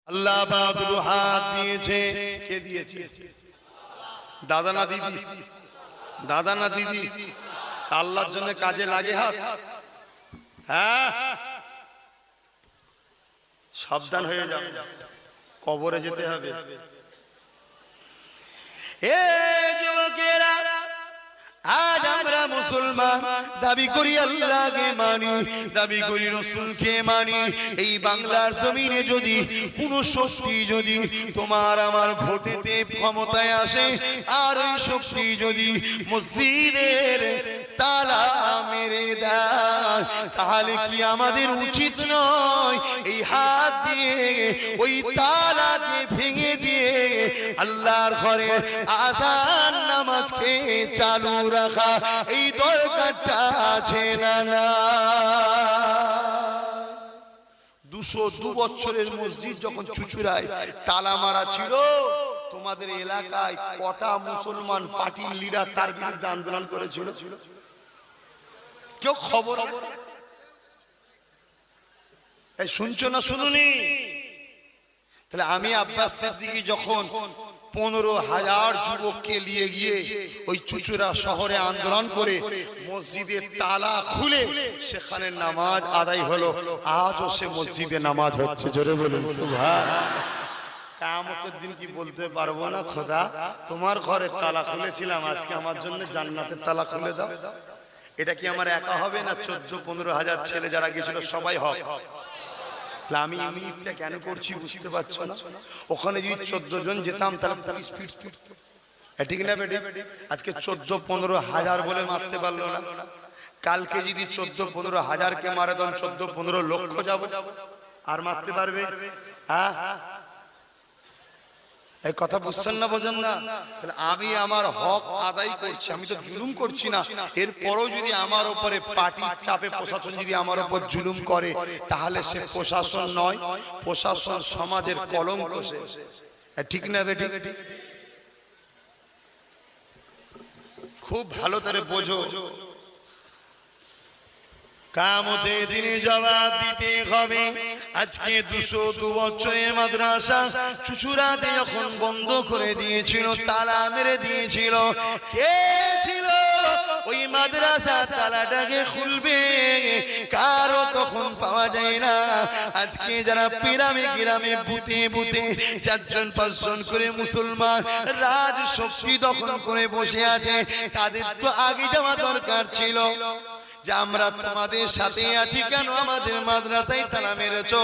আল্লাহ বাহাদুর হাত দিয়েছে, কে দিয়েছে? দাদা না দিদি? দাদা না দিদি? আল্লাহর জন্য কাজে লাগে হাত। হ্যাঁ, সাবধান হয়ে যাও, কবরে যেতে হবে। এ যুবকেরা, আজ আমরা মুসলমান, দাবি করি আল্লাহকে মানি, দাবি করি রাসূলকে মানি। এই বাংলার জমিনে যদি কোন শক্তি যদি তোমার আমার ভোটেতে ক্ষমতায় আসে, আর ওই শক্তি যদি মসজিদের তালা মেরে দেয়, তাহলে কি আমাদের উচিত নয় এই হাত দিয়ে ওই তালাকে ভেঙে দিয়ে আল্লাহর ঘরে আযান নামাজকে চালু রাখা? এই দরকারটা আছে না? 202 বছরের মসজিদ যখন চুচুড়ায় তালা মারা ছিল, তোমাদের এলাকায় কটা মুসলমান পার্টির লিডার তার বিরুদ্ধে আন্দোলন করেছিল? কেউ খবর শুনছো না শুনুনি? তাহলে আমি আব্বাস সিদ্দিকী যখন 15,000 যুবককে নিয়ে গিয়ে ওই চুচুড়া শহরে আন্দোলন করে মসজিদের তালা খুলে সেখানে নামাজ আদায় হলো, আজও সে মসজিদে নামাজ হচ্ছে। জোরে বলুন সুবহানাল্লাহ। কিয়ামতের দিন কি বলতে পারবো না, খোদা তোমার ঘরে তালা খুলেছিলাম, আজকে আমার জন্য জান্নাতের তালা খুলে দাও? এটা কি আমার একা হবে না 14-15,000 ছেলে যারা গেছিল সবাই হবে? আমি ইউনিটটা কেন করছি বুঝতে পারছো না? ওখানে যদি 14 জন যেতাম তাহলে পুলিশ ফিরত, ঠিক না বেটি? আজকে 14-15,000 বলে মারতে পারলো না। কালকে যদি 14-15,000 কে মারে তখন 14-15 লক্ষ যাব, আর মারতে পারবে? হ্যাঁ, এই কথা বুঝছেন না, বোঝেন না? তাহলে আমি আমার হক আদায় করছি, আমি তো জুলুম করছি না। এরপরও যদি আমার উপরে পার্টির চাপে প্রশাসন যদি আমার উপর জুলুম করে, তাহলে সে প্রশাসন নয়, প্রশাসন সমাজের কলঙ্ক। ঠিক না বেটি? খুব ভালো করে বোঝো, কিয়ামতের দিনে জবাব দিতে হবে। আজকে 202 বছরের মাদ্রাসা চুচুড়াতে যখন বন্ধ করে দিয়েছিল, তালা মেরে দিয়েছিল, কে ছিল ওই মাদ্রাসা তালাটাকে খুলবে? কারো তখন পাওয়া যায় না। আজকে যারা গ্রামে গ্রামে বুথে বুথে 4-5 জন করে মুসলমান রাজ শক্তি দখল করে বসে আছে, তাদের তো আগে যাওয়া দরকার ছিল যে আমরা তোমাদের সাথে আছি। কেন আমাদের মাদ্রাসায় তালা মেরেছো?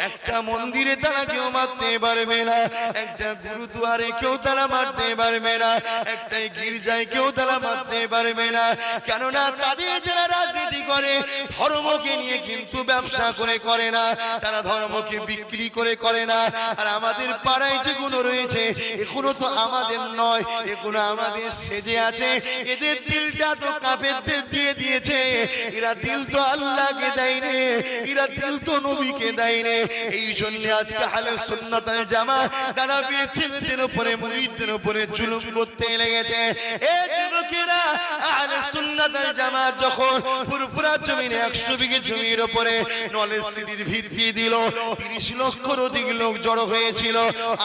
একটা মন্দিরে তালা কেউ মারতে পারবে না, একটা গুরুদুয়ারে কেউ তালা মারতে পারবে না, একটা গির্জায় কেউ তালা মারতে পারবে না। কেননা তাদের যারা রাজনীতি করে ধর্মকে নিয়ে কিন্তু ব্যবসা করে না, তারা ধর্মকে বিক্রি করে না। আর আমাদের পাড়ায় যেগুলো রয়েছে এগুলো তো আমাদের নয়, এগুলো আমাদের সেজে আছে। এদের দিলটা তো কাফেরদের দিয়ে দিয়েছে, এরা দিল তো আল্লাহকে দেয় রে, এরা দিল তো নবীকে দেয় রে। এই জন্য আজকে আহলে সুন্নাত ওয়াল জামাত তারা ছেলেদের উপরে মুরিদদের উপরে জুলুম করতে লেগেছে। এই যুবকেরা, আহলে সুন্নাত ওয়াল জামাত যখন পুরোপুরা জমিনে 100 বিঘে জমির উপরে নলেজ সিটির ভিত্তি দিল, 30 লক্ষর অধিক লোক জড়ো হয়েছিল।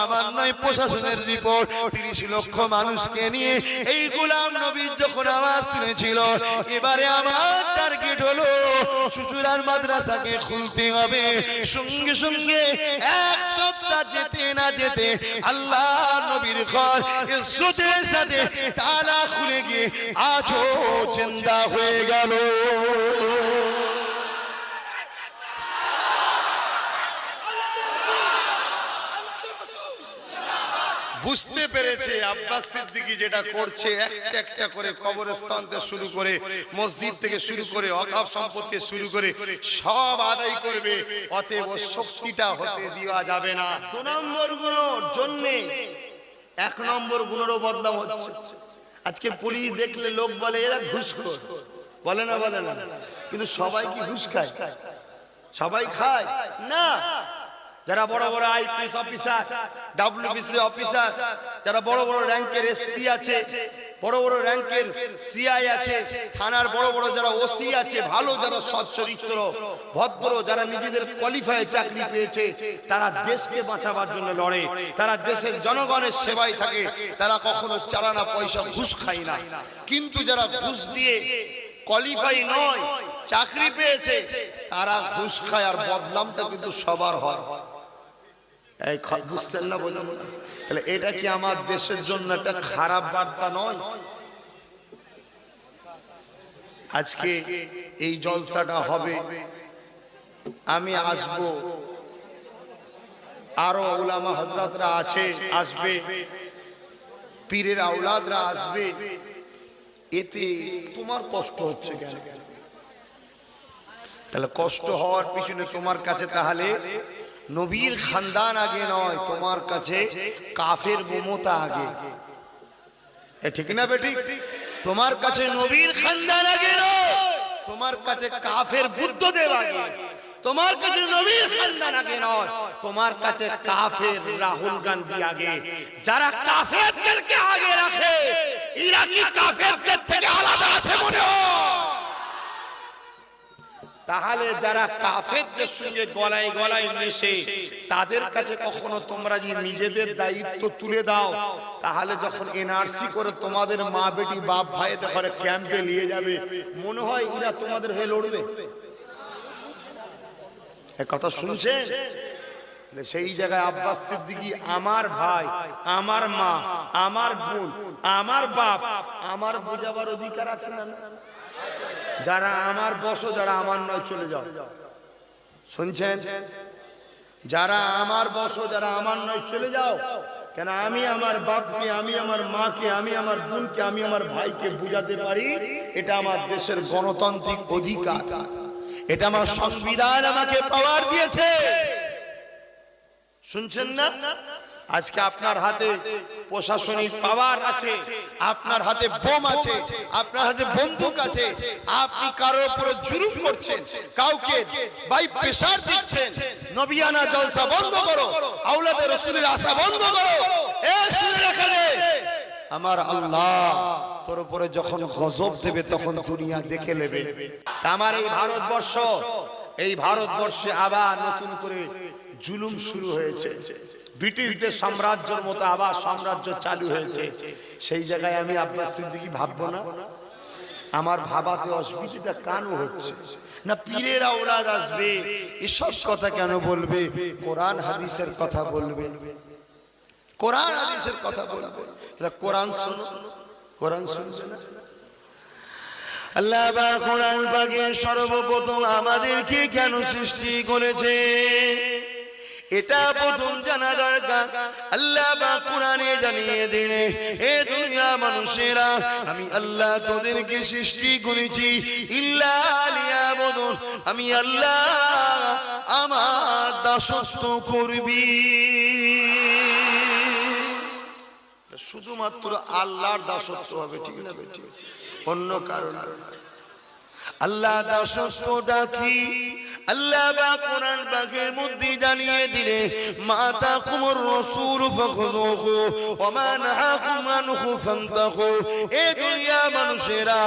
আমার নয়, প্রশাসনের রিপোর্ট, 30 লক্ষ মানুষকে নিয়ে এই গোলাম নবী যখন আওয়াজ তুলেছিল, এবারে আমার টার্গেট হলো চুচুড়ার মাদ্রাসাকে খুলতে হবে। সঙ্গে সঙ্গে 1 সপ্তাহ যেতে না যেতে আল্লাহ নবীর ঘর ইজ্জতের সাথে তালা খুলে গিয়ে আজও জিন্দা হয়ে গেল। বুঝতে পেরেছে আব্বাস সিদ্দিকী যেটা করছে, একটা একটা করে কবরস্থান থেকে শুরু করে মসজিদ থেকে শুরু করে ওয়াকফ সম্পত্তি শুরু করে সব আদায় করবে। অতএব শক্তিটা হতে দেওয়া যাবে না। 2 নম্বর গুণের জন্য 1 নম্বর গুণেরও বদনাম হচ্ছে। আজকে পুলিশ দেখলে লোক বলে এরা ঘুষখোর, বলে না? বলে না? কিন্তু সবাই কি ঘুষ খায়? সবাই খায় না। যারা বড় বড় আইপিএস অফিসার, ডব্লিউবিসি অফিসার, যারা বড় বড় র্যাঙ্কের এসপি আছে, বড় বড় র্যাঙ্কের সিআই আছে, থানার বড় বড় যারা ওসি আছে, ভালো যারা সৎ চরিত্র ভদ্র, যারা নিজেদের কোয়ালিফাই চাকরি পেয়েছে, তারা দেশকে বাঁচাবার জন্য লড়ে, তারা দেশের জনগণের সেবায় থাকে, তারা কখনো চালানা পয়সা ঘুষ খায় না। কিন্তু যারা ঘুষ দিয়ে কোয়ালিফাই নয়, চাকরি পেয়েছে, তারা ঘুষ খায়, আর বদনামটা কিন্তু সবার হয়। এই বুঝছেন না? বলুন, তাহলে এটা কি আমার দেশের জন্য একটা খারাপ বার্তা নয়? আজকে এই জলসাটা হবে, আমি আসব, আরো উলামা হযরতরা আছে, আসবে, পীরের আওলাদরা আসবে, এতে তোমার কষ্ট হচ্ছে কেন? তাহলে কষ্ট হওয়ার পিছনে তোমার কাছে তাহলে নবীর খানদান আগে নয়, তোমার কাছে কাফের মমতা আগে। ঠিক না বেটি? তোমার কাছে নবীর খানদান আগে নয়, তোমার কাছে কাফের বুদ্ধদেব আগে। তোমার কাছে নবীর খানদান আগে নয়, তোমার কাছে কাফের রাহুল গান্ধী আগে। যারা কাফেরদেরকে আগে রাখে, এরা কি কাফেরদের থেকে আলাদা আছে মনে হয়? তাহলে যারা কাফেরদের সঙ্গে গলায় গলায় মিশে, তাদের কাছে কখনো তোমরা যে নিজেদের দায়িত্ব তুলে দাও, তাহলে যখন এনআরসি করে তোমাদের মা বেটি বাপ ভাইদের ঘরে ক্যাম্পে নিয়ে যাবে, মনে হয় এরা তোমাদের হয়ে লড়বে? এ কথা শুনছেন? সেই জায়গায় আব্বাস সিদ্দিকী আমার ভাই, আমার মা, আমার বোন, আমার বাপ, আমার বোঝাবার অধিকার আছে না? যারা আমার বসো, যারা আমার নয় চলে যাও। শুনছেন? যারা আমার বসো, যারা আমার নয় চলে যাও। কেন? আমি আমার বাপকে, আমি আমার মাকে, আমি আমার বোনকে, আমি আমার ভাইকে বুঝাতে পারি এটা আমার দেশের গণতান্ত্রিক অধিকার, এটা আমার সংবিধান আমাকে পাওয়ার দিয়েছে। শুনছেন না? আজকে আপনার হাতে প্রশাসনিক পাওয়ার আছে, আপনার হাতে বোম আছে, আপনার হাতে বন্দুক আছে, আপনি কারোর উপরে জুলুম করছেন, কাউকে বাই প্রেসার দিচ্ছেন, নবিয়ানা জলসা বন্ধ করো, আওলাদে রাসূলের আশা বন্ধ করো। এই শুনে রেখে দে, আমার আল্লাহ তোর উপরে যখন গজব দেবে তখন দুনিয়া দেখে নেবে। আমার এই ভারতবর্ষ, এই ভারতবর্ষে আবার নতুন করে জুলুম শুরু হয়েছে, ব্রিটিশদের সাম্রাজ্যের মতো আবার সাম্রাজ্য চালু হয়েছে। সেই জায়গায় আমি আব্বাস সিদ্দিকী ভাববো না? আমার ভাবাতে অসুবিধাটা কেন হচ্ছে না? পীরের আওলাদ আসবে, এসব কথা কেন বলবে? কোরআন হাদিসের কথা বলবে, কোরআন হাদিসের কথা বলবে। কোরআন শুনো, কোরআন শুনছে না? আল্লাহ পাক কোরআন পাকে সর্বপ্রথম আমাদেরকে কেন সৃষ্টি করেছে এটা প্রথম জানা দরকার। আল্লাহ পাক কোরআনে জানিয়ে দিলে, এ দুনিয়া মানুষেরা, আমি আল্লাহ তোদেরকে সৃষ্টি করেছি ইল্লা লিয়াবুদুন, আমি আল্লাহ আমার দাসত্ব করবি। শুধুমাত্র আল্লাহর দাসত্ব হবে, ঠিক না বেটি? অন্য কারণ আল্লাহ দাসত্বটা কি? আল্লাহ পাক কোরআন পাকের মধ্যে জানিয়ে দিলে, মা তাকুমুর রাসূল ফাখুযুহু ওয়া মা নাহাকুম আনহু ফান্তাহু। এ দুনিয়া মানুষেরা,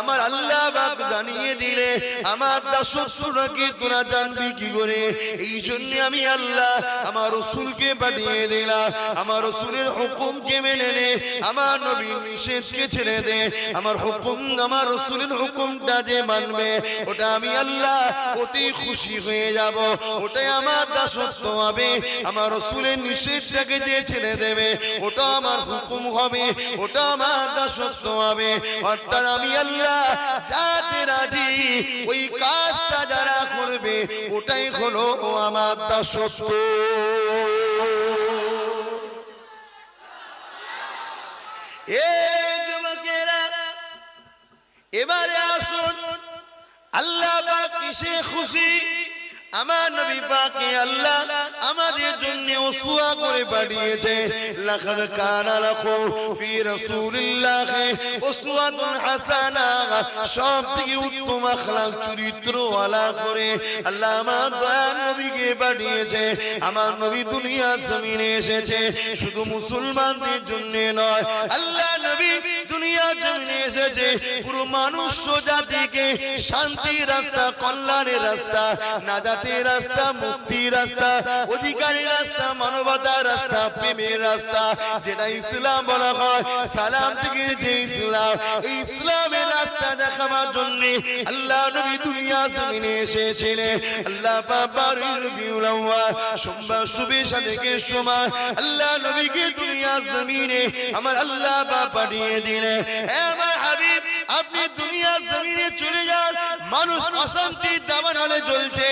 আমার আল্লাহ পাক জানিয়ে দিলে আমার দাসত্বটা কি তোরা জানবি কি করে? এই জন্য আমি আল্লাহ আমার রাসূলকে পাঠিয়ে দিলাম। আমার রাসূলের হুকুমকে মেনে নে, আমার নবীর নিষেধকে ছেড়ে দে। আমার হুকুম, আমার রাসূলের হুকুমটা যে মানবে, ওটা আমি আল্লাহ অতি খুশি হয়ে যাব, ওটাই আমার দাসত্ব হবে। আমার রাসূলের নিষেধটাকে যে ছেড়ে দেবে, ওটা আমার হুকুম হবে, ওটা আমার দাসত্ব হবে। অর্থাৎ আমি আল্লাহ যাতে রাজি, ওই কাজটা যারা করবে, ওটাই হলো আমার দাসত্ব। এই যুবকেরা, এবারে আসুন, আল্লাহ পাক কিসে খুশি? আমার নবী পাককে আল্লাহ আমাদের জন্য উসওয়া করে পাঠিয়েছে। লাকাদ কানা লাকুম ফি রাসূলিল্লাহি উসওয়াতুন হাসানা, সবথেকে উত্তম আখলাক চরিত্রওয়ালা করে আল্লাহ আমার দয়ার নবীকে পাঠিয়েছে। আমার নবী দুনিয়া জমিনে এসেছে শুধু মুসলমানদের জন্য নয়, আল্লাহ নবী দুনিয়া জমিনে এসেছে পুরো মানুষ জাতিকে শান্তির রাস্তা, কল্যাণের রাস্তা, নাজাতের রাস্তা, মুক্তির রাস্তা, অধিকারের রাস্তা, মানবতার রাস্তা, প্রেমের রাস্তা, যেটা ইসলাম বলা হয়। সালাম থেকে যে ইসলাম, এই ইসলামের রাস্তা দেখাবার জন্য আল্লাহ নবী দুনিয়া জমিনে এসেছিলেন। আল্লাহ পাক রবিউল আউয়াল সোমবার সুবহ থেকে সময় আল্লাহ নবীকে দুনিয়া জমিনে আমার আল্লাহ পাক পাঠিয়ে দিলেন। হে আমার হাবিব, আপনি দুনিয়া জমিনে চলে যান, মানুষ অশান্তির দাবানলে চলছে,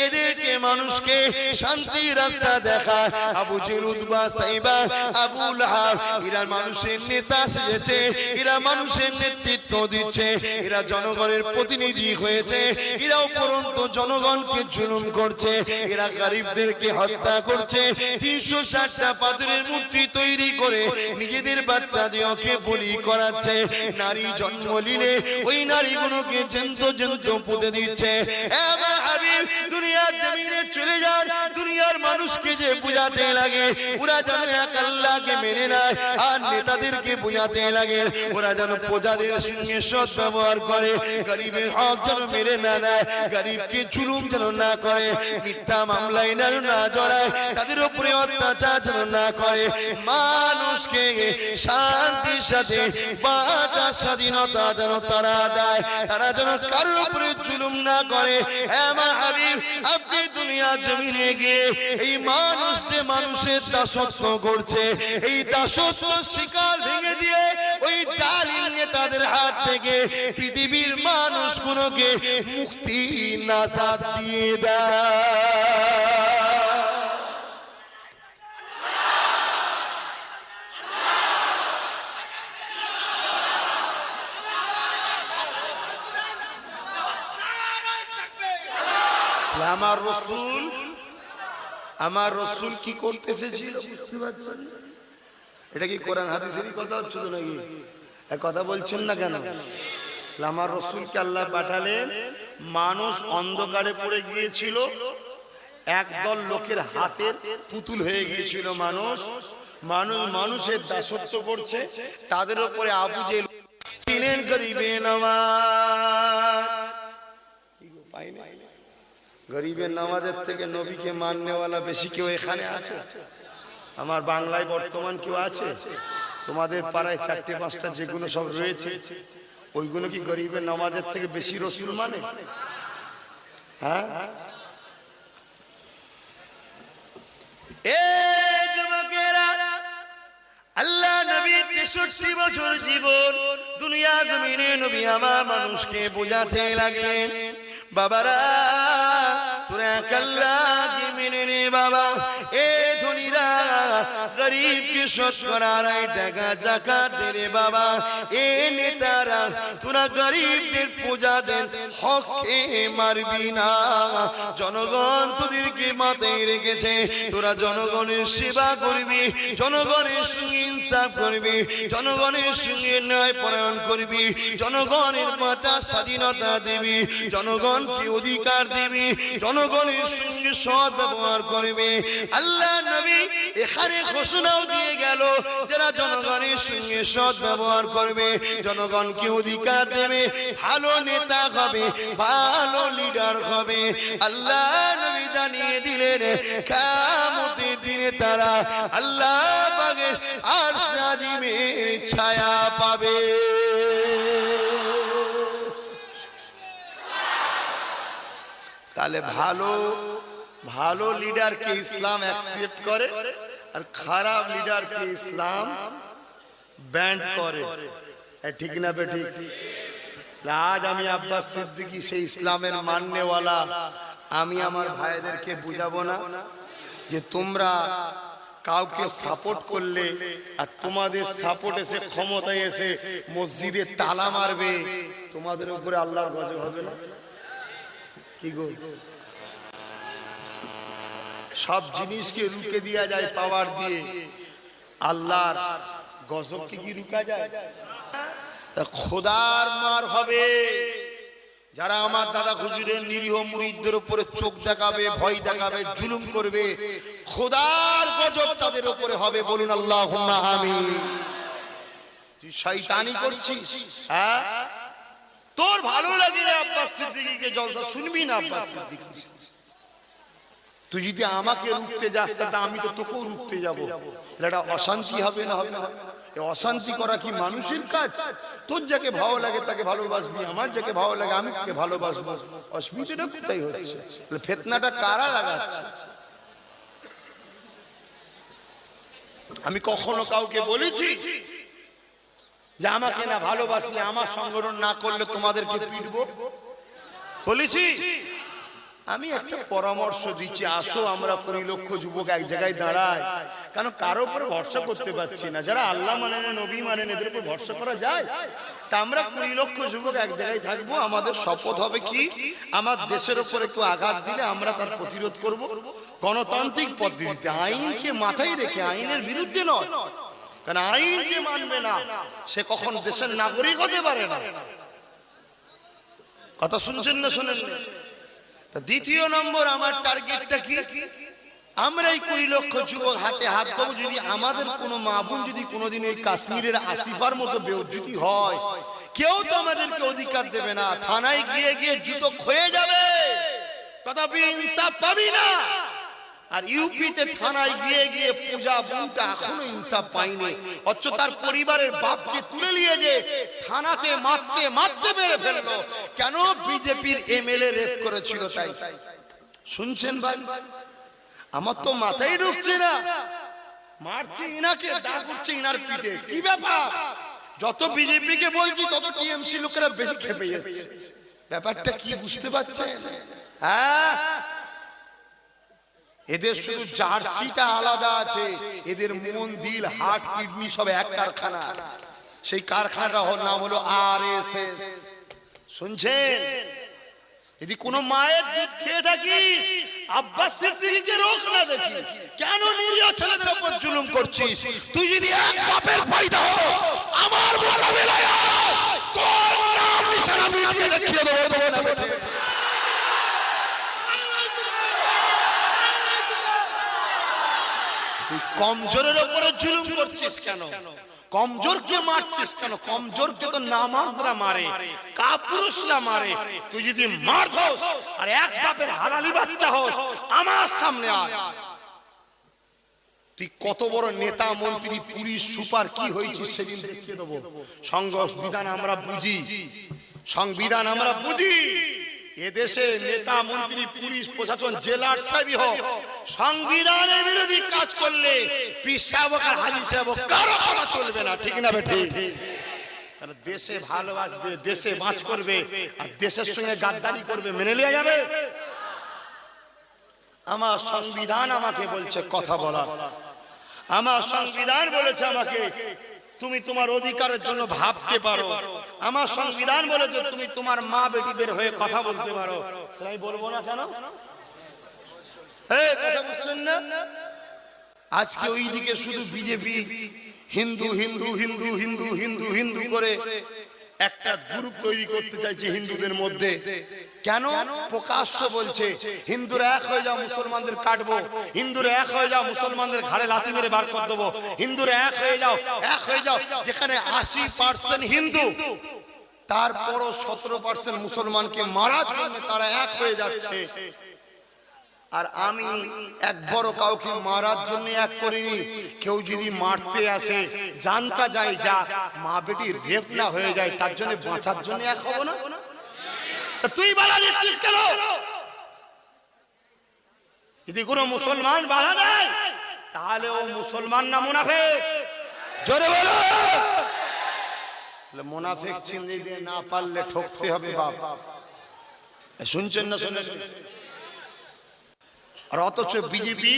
এদেরকে মানুষকে শান্তির রাস্তা দেখা। আবু জেহেল, উতবা, সাইবা, আবু লাহাব এরা মানুষের নেতা সেজেছে, এরা মানুষের নেতৃত্ব দিচ্ছে, এরা জনগণের প্রতিনিধি হয়েছে, এরা উপরন্তু জনগণকে জুলুম করছে, এরা গরিবদেরকে হত্যা করছে, 360টা পাথরের মূর্তি তৈরি করে নিজেদের বাচ্চাদেরকে বলি করাচ্ছে। নারী জন্ম নিলে ওই নারীগুলোকে জ্যান্ত জ্যান্ত পুঁতে দিচ্ছে। আমার হাবিব দুনিয়ার জমিনে চলে যান, দুনিয়ার মানুষকে যে বুঝাতে লাগে ওরা যেন এক আল্লাহকে মেনে নেয়, আর নেতাদেরকে বুঝাতে লাগে ওরা যেন প্রজাদের সঙ্গে সৎ ব্যবহার করে, গরিবের হক যেন মেরে না নেয়, গরিবকে জুলুম যেন না করে, মিথ্যা মামলায় যেন না জড়ায়, তাদের উপরে অত্যাচার যেন না করে, মানুষকে শান্তির সাথে বাঁচার স্বাধীনতা যেন তারা দেয়, তারা যেন কারোর উপরে জুলুম না করে। আমার হাবিব আপনি দুনিয়া জমিনে গিয়ে এই মানুষ যে মানুষের দাসত্ব করছে, এই দাসত্ব শিকার ভেঙে দিয়ে ওই জালিম নেতাদের হাত থেকে পৃথিবীর মানুষগুলোকে মুক্তি নাজাত দিয়ে দেয়। আমার রসুল কি করতেছে ছিল বুঝতে পারছেন? এটা কি কোরআন হাদিসেরই কথা হচ্ছে তো নাকি? কথা বলছেন না কেন? আমার রসুলকে আল্লাহ পাঠালেন, মানুষ অন্ধকারে পড়ে গিয়েছিল, একদল লোকের হাতের পুতুল হয়ে গিয়েছিল, মানুষের দাসত্ব করছে, তাদের উপরে আবু জেহেল ছিলেন গরিবে নওয়াজ। গরিবের নামাজের থেকে নবীকে মাননেওয়ালা বেশি কেউ এখানে আছে? আমার বাংলায় বর্তমান কেউ আছে? তোমাদের পাড়ায় 4টে 5টা যেগুলো সব রয়েছে ওইগুলো কি গরিবের নামাজের থেকে বেশি রসুল মানে? হ্যাঁ, আল্লাহ নবীর 63 বছর জীবন দুনিয়া জমিনে নবী আমার মানুষকে বোঝাতে লাগলেন, বাবারা তোরা আল্লাহকে মেনে নে বাবা, এ ধনীরা গরিবকে শতকরা 2.5 টাকা যাকাত দে রে বাবা, এ নেতারা তোরা গরিবদের পূজা দেন, হককে মারবি না, জনগণ তোদেরকে মাথায় রেখেছে, তোরা জনগণের সেবা করবি, জনগণের সঙ্গে ইনসাফ করবি, জনগণের সঙ্গে ন্যায় পরায়ণ করবি, জনগণের বাঁচার স্বাধীনতা দিবি, জনগণকে অধিকার দিবি, জনগণের সঙ্গে সৎ ব্যবহার করবে। আল্লাহ নবী এখানে ঘোষণাও দিয়ে গেল, যারা জনগণের সঙ্গে সৎ ব্যবহার করবে, জনগণকে অধিকার দেবে, ভালো নেতা হবে, ভালো লিডার হবে। আল্লাহ নবী জানিয়ে দিলেন কিয়ামতের দিনে তারা আল্লাহ পাকের আরশ আজিমের ছায়া পাবে। তাহলে ভালো ভালো লিডারকে ইসলাম অ্যাকসেপ্ট করে, আর খারাপ লিডারকে ইসলাম ব্যান্ড করে। ঠিক না বেঠিক? আজ আমি আব্বাস সিদ্দিকী সেই ইসলামের মাননেওয়ালা, আমি আমার ভাইদেরকে বুঝাবো না যে তোমরা কাউকে সাপোর্ট করলে আর তোমাদের সাপোর্ট এসে ক্ষমতায় এসে মসজিদে তালা মারবে, তোমাদের উপরে আল্লাহর গজব হবে না? কি গো, সব জিনিসকে রুখে দেওয়া যায় পাওয়ার দিয়ে, আল্লাহর গজবকে কি রুকা যায়? খোদার মার হবে যারা আমার দাদা হুজুরের নিরীহ মুরিদদের উপরে চোখ দেখাবে, ভয় দেখাবে, জুলুম করবে, খোদার গজব তাদের উপরে হবে। বলুন আল্লাহুম্মা আমিন। তুই শয়তানি করছিস, হ্যাঁ? তোর ভালো লাগে না আব্বাস সিদ্দিকীকে জলসা শুনবি না আব্বাস সিদ্দিকী? তুই যদি আমাকে রুখতে যাস তা আমি তো তোকেও রুখতে যাবো। এটা অশান্তি হবে না? হবে না? এই অশান্তি করা কি মানুষের কাজ? তোর যাকে ভালো লাগে তাকে ভালোবাসবি, আমার যাকে ভালো লাগে আমি তাকে ভালোবাসবো। অসুবিধাটা কোথায় হচ্ছে? ফিতনাটা কারা লাগাচ্ছে? আমি কখনো কাউকে বলেছি যে আমাকে না ভালোবাসলে, আমার সংগঠন না করলে তোমাদেরকে পিটবো? বলেছি? আমি একটা পরামর্শ দিচ্ছি, আসো আমরা 20 লক্ষ যুবক এক জায়গায় দাঁড়াই। কারণ কারো উপরে ভরসা করতে পারছি না, যারা আল্লাহ মানে না, নবী মানে না, এদের উপর ভরসা করা যায়? তা আমরা 20 লক্ষ যুবক এক জায়গায় থাকবো। আমাদের শপথ হবে কি, আমার দেশের উপরে কেউ আঘাত দিলে আমরা তার প্রতিরোধ করব গণতান্ত্রিক পদ্ধতিতে, আইনকে মাথায় রেখে, আইনের বিরুদ্ধে নয়। কারণ আইন যে মানবে না সে কখন দেশের নাগরিক হতে পারে না। কথা শুনছেন না? শোনেন। দ্বিতীয় নম্বর আমার টার্গেটটা কি, আমরা এই 20 লক্ষ যুবক হাতে হাত দেবো। যদি আমাদের কোনো মা বোন যদি কোনোদিন এই কাশ্মীরের আসিফার মতো বেউজ্জতি হয়, কেউ তো আমাদেরকে অধিকার দেবে না। থানায় গিয়ে গিয়ে জুতো ক্ষয়ে যাবে, তথাপি ইনসাফ পাবি না। আর ইউপিতে থানায় গিয়ে গিয়ে পূজা বোনটা এখনো ইনসাফ পায়নি, অথচ তার পরিবারের বাপকে তুলে নিয়ে যে থানাতে মারতে মারতে মেরে ফেললো। কেন? বিজেপির এমএলএ রেপ করেছিল তাই। শুনছেন ভাই? আমার তো মাথায় ঢুকছে না। মারছে ইনাকে, দাগ উঠছে ইনার পিঠে, কি ব্যাপার? যত বিজেপি কে বলছি তত টিএমসি লোকেরা বেশি খেপে যাচ্ছে। ব্যাপারটা কি বুঝতে পারছেন? হ্যাঁ, এদের শুধু জার্সিটা আলাদা আছে, এদের মন দিল হার্ট কিডনি সব এক কারখানা। সেই কারখানাটার নাম হলো আরএসএস। শুনছেন? যদি কোন মায়ের দুধ খেয়ে থাকিস, আব্বাস সিদ্দিকীকে রোক না দেখি। কেন নিরীহ ছেলেদের উপর জুলুম করছিস? তুই যদি এক বাপের পয়দা হো, আমার মোকাবিলায় তোর নাম নিশানা মিটিয়ে দেখিয়ে দেবো। না বেটে, তুই কমজোরের উপরে জুলুম করছিস কেন? কমজোরকে মারছিস কেন? কমজোরকে তো নামাজরা মারে, কাপুরুষরা মারে। তুই যদি মারত আর এক বাপের হালালি বাচ্চা হোস, আমার সামনে আয়। তুই কত বড় নেতা, মন্ত্রী, পুলিশ, সুপার কি হয়েছিস সেদিন দেখিয়ে দেবো। সংবিধান আমরা বুঝি, সংবিধান আমরা বুঝি। এদেশে নেতা, মন্ত্রী, পুলিশ, প্রশাসন, জেলার সবই হোক, সংবিধানের বিরোধী কাজ করলে পীর সাহেব আর হাজী সাহেব কারো করা চলবে না। ঠিক না বেঠি? কারণ দেশে ভালোবাসবে, দেশে বাঁচ করবে, আর দেশের সঙ্গে গাদ্দারি করবে, মেনে নেওয়া যাবে? আমার সংবিধান আমাকে বলছে কথা বলা। আমার সংবিধান বলেছে আমাকে তুমি তোমার অধিকারের জন্য ভাবতে পারো। আমার সংবিধান বলেছে তুমি তোমার মা বেটিদের হয়ে কথা বলতে পারো। তাই বলবো না কেন? কথা বুঝছেন না? আজকে ওইদিকে শুধু বিজেপি হিন্দু হিন্দু হিন্দু হিন্দু হিন্দু হিন্দু করে একটা গ্রুপ তৈরি করতে চাইছে হিন্দুদের মধ্যে। কেন? প্রকাশ্য বলছে হিন্দুরা এক হয়ে যাও, মুসলমানদের কাটবো। হিন্দুরা এক হয়ে যাও, মুসলমানদের ঘাড়ে লাথি মেরে বার করে দেবো। হিন্দুরা এক হয়ে যাও, এক হয়ে যাও। যেখানে 80% হিন্দু, তারপরও 17% মুসলমানকে মারার জন্য তারা এক হয়ে যাচ্ছে। আর আমি একবারও কাউকে মারার জন্য এক করিনি। কেউ যদি মারতে আসে, জানটা যায় যা মা বেটি রেপ না হয়ে যায়, তার জন্য বাঁচার জন্য এক হবো না? তুই বাধা দিচ্ছিস কেন? যদি কোনো মুসলমান বাধা দেয় তাহলে ও মুসলমান না মুনাফিক? জোরে বলো। তাহলে মুনাফিক চিনতে দিয়ে না পারলে ঠকতে হবে বাপ। শুনছেন না? শুনেন? আর অথচ বিজেপি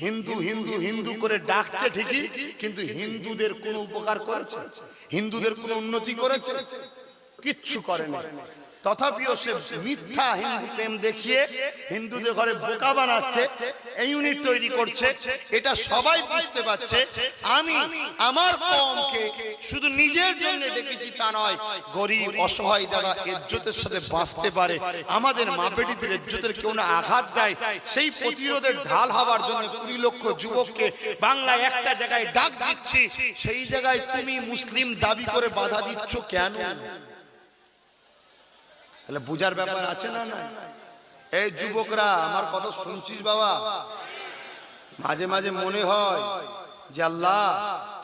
হিন্দু হিন্দু হিন্দু করে ডাকছে ঠিকই, কিন্তু হিন্দুদের কোনো উপকার করেছে? হিন্দুদের কোনো উন্নতি করেছে? কিচ্ছু করে না। তথাপিও সে মিথ্যা হিন্দু প্রেম দেখিয়ে হিন্দুদের ঘরে বোকা বানাচ্ছে, এই ইউনিট তৈরি করছে। এটা সবাই বুঝতে পারছে। আমি আমার কওমকে শুধু নিজের জন্য ডেকেছি তা নয়, গরিব অসহায় যারা ইজ্জতের সাথে বাঁচতে পারে, আমাদের মা বেটিদের ইজ্জতের কেউ না আঘাত দেয়, সেই প্রতিরোধের ঢাল হওয়ার জন্য 20 লক্ষ যুবককে বাংলায় একটা জায়গায় ডাক দিচ্ছি। সেই জায়গায় তুমি মুসলিম দাবি করে বাধা দিচ্ছ কেন? তাহলে বুঝার ব্যাপার আছে না? না, এই যুবকরা আমার কথা শুনছিস বাবা? মাঝে মাঝে মনে হয় যে আল্লাহ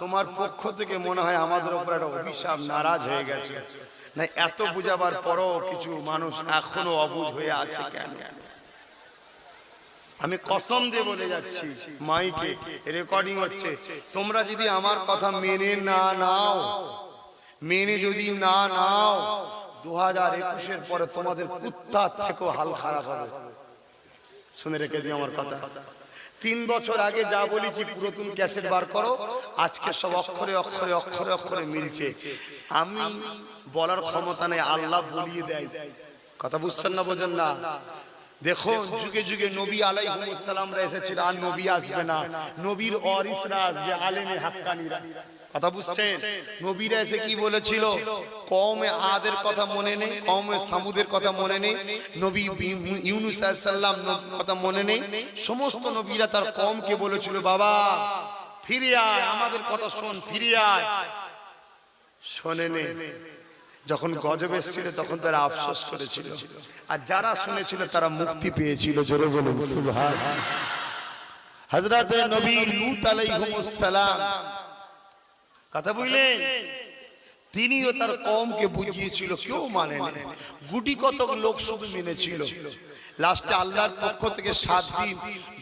তোমার পক্ষ থেকে মনে হয় আমাদের উপর একটা অভিশাপ নারাজ হয়ে গেছে। না, এত বুঝাবার পরও কিছু মানুষ এখনো অবুঝ হয়ে আছে কেন? আমি কসম দিয়ে বলে যাচ্ছি, মাইকে রেকর্ডিং হচ্ছে, তোমরা যদি আমার কথা মেনে না নাও, মেনে যদি না নাও, 2021-এর পরে তোমাদের কুত্তার থেকেও হাল খারাপ হবে। শুনে রেখে দিও আমার কথা। 3 বছর আগে যা বলেছি পুরাতন ক্যাসেট বার করো, আজকে সব অক্ষরে অক্ষরে অক্ষরে অক্ষরে মিলছে। আমি বলার ক্ষমতা নেই, আল্লাহ বলিয়ে দেয়। কথা বুঝছেন না? বোঝেন না? দেখুন, যুগে যুগে নবী আলাইহিস সালামরা এসেছিল, আর নবী আসবে না, নবীর ওয়ারিসরা আসবে, আলেমে হাক্কানিরা। কথা বুঝছেন? নবীরা এসে কি বলেছিল? কওমে আদের কথা মনে নেই, কওমে সামুদের কথা মনে নেই, নবী ইউনূস আলাইহিস সালাম কথা মনে নেই। সমস্ত নবীরা তার কওমকে বলেছিল, বাবা ফিরে আয়, আমাদের কথা শোন, ফিরে আয়। শোনে নে। যখন গজব এসেছিল তখন তারা আফসোস করেছিল, আর যারা শুনেছিল তারা মুক্তি পেয়েছিল। জোরে বলুন সুবহানাল্লাহ। হযরত নবী লূত আলাইহিস সালাম, কথা বুঝলেন, তিনিও তার কওমকে বুঝিয়েছিল, কেউ মানে না। গুটি কতক লোক শুধু মেনেছিল। লাস্টে আল্লাহর পক্ষ থেকে 7 দিন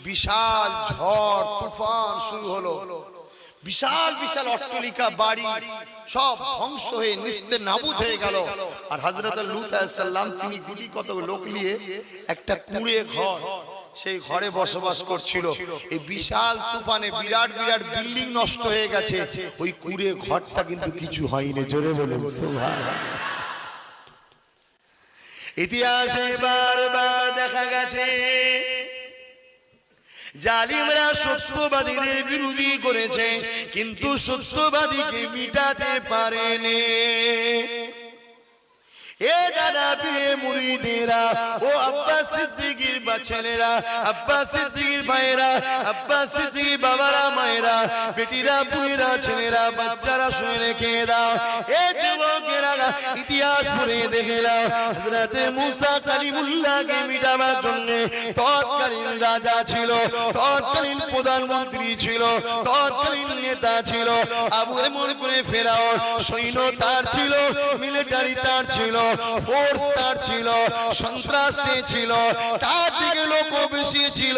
বিশাল ঝড় তুফান শুরু হলো। বিশাল বিশাল অট্টালিকা বাড়ি সব ধ্বংস হয়ে নিস্তে নাবুদ হয়ে গেল। আর হযরত লূত আলাইহিস সালাম তিনি গুটি কতক লোক নিয়ে একটা কুঁড়ে ঘর, সেই ঘরে বসবাস করছিল। এই বিশাল তুফানে বিরাট বিরাট বিল্ডিং নষ্ট হয়ে গেছে, ওই কুঁড়ে ঘরটা কিন্তু কিছু হয়নি। জোরে বলুন সুবহানাল্লাহ। ইতিহাসে বারবার দেখা গেছে জালিমরা সত্যবাদীদের বিরোধী করেছে, কিন্তু সত্যবাদীকে মিটাতে পারেনি। এ দাদা পীরে মুরিদেরা, ও আব্বাস সিদ্দিকীর ছেলেরা, আব্বাস সিদ্দিকীর ভাইরা, আব্বাস সিদ্দিকীর বাবারা, মায়েরা, বেটিরা, বুড়িরা, ছেলেরা, বাচ্চারা শুনে রেখে দাও। এ যুবকেরা, ইতিহাস পড়ে দেখে নাও, হযরত মুসা কালিমুল্লাহকে মিটাবার জন্য তৎকালীন রাজা ছিল, তৎকালীন প্রধানমন্ত্রী ছিল, তৎকালীন নেতা ছিল আবু এমন করে ফেরাউন। সৈন্য তার ছিল, মিলিটারি তার ছিল, ফোর্স তার ছিল, সন্ত্রাসী ছিল, তার দিকে লোক বেশি ছিল।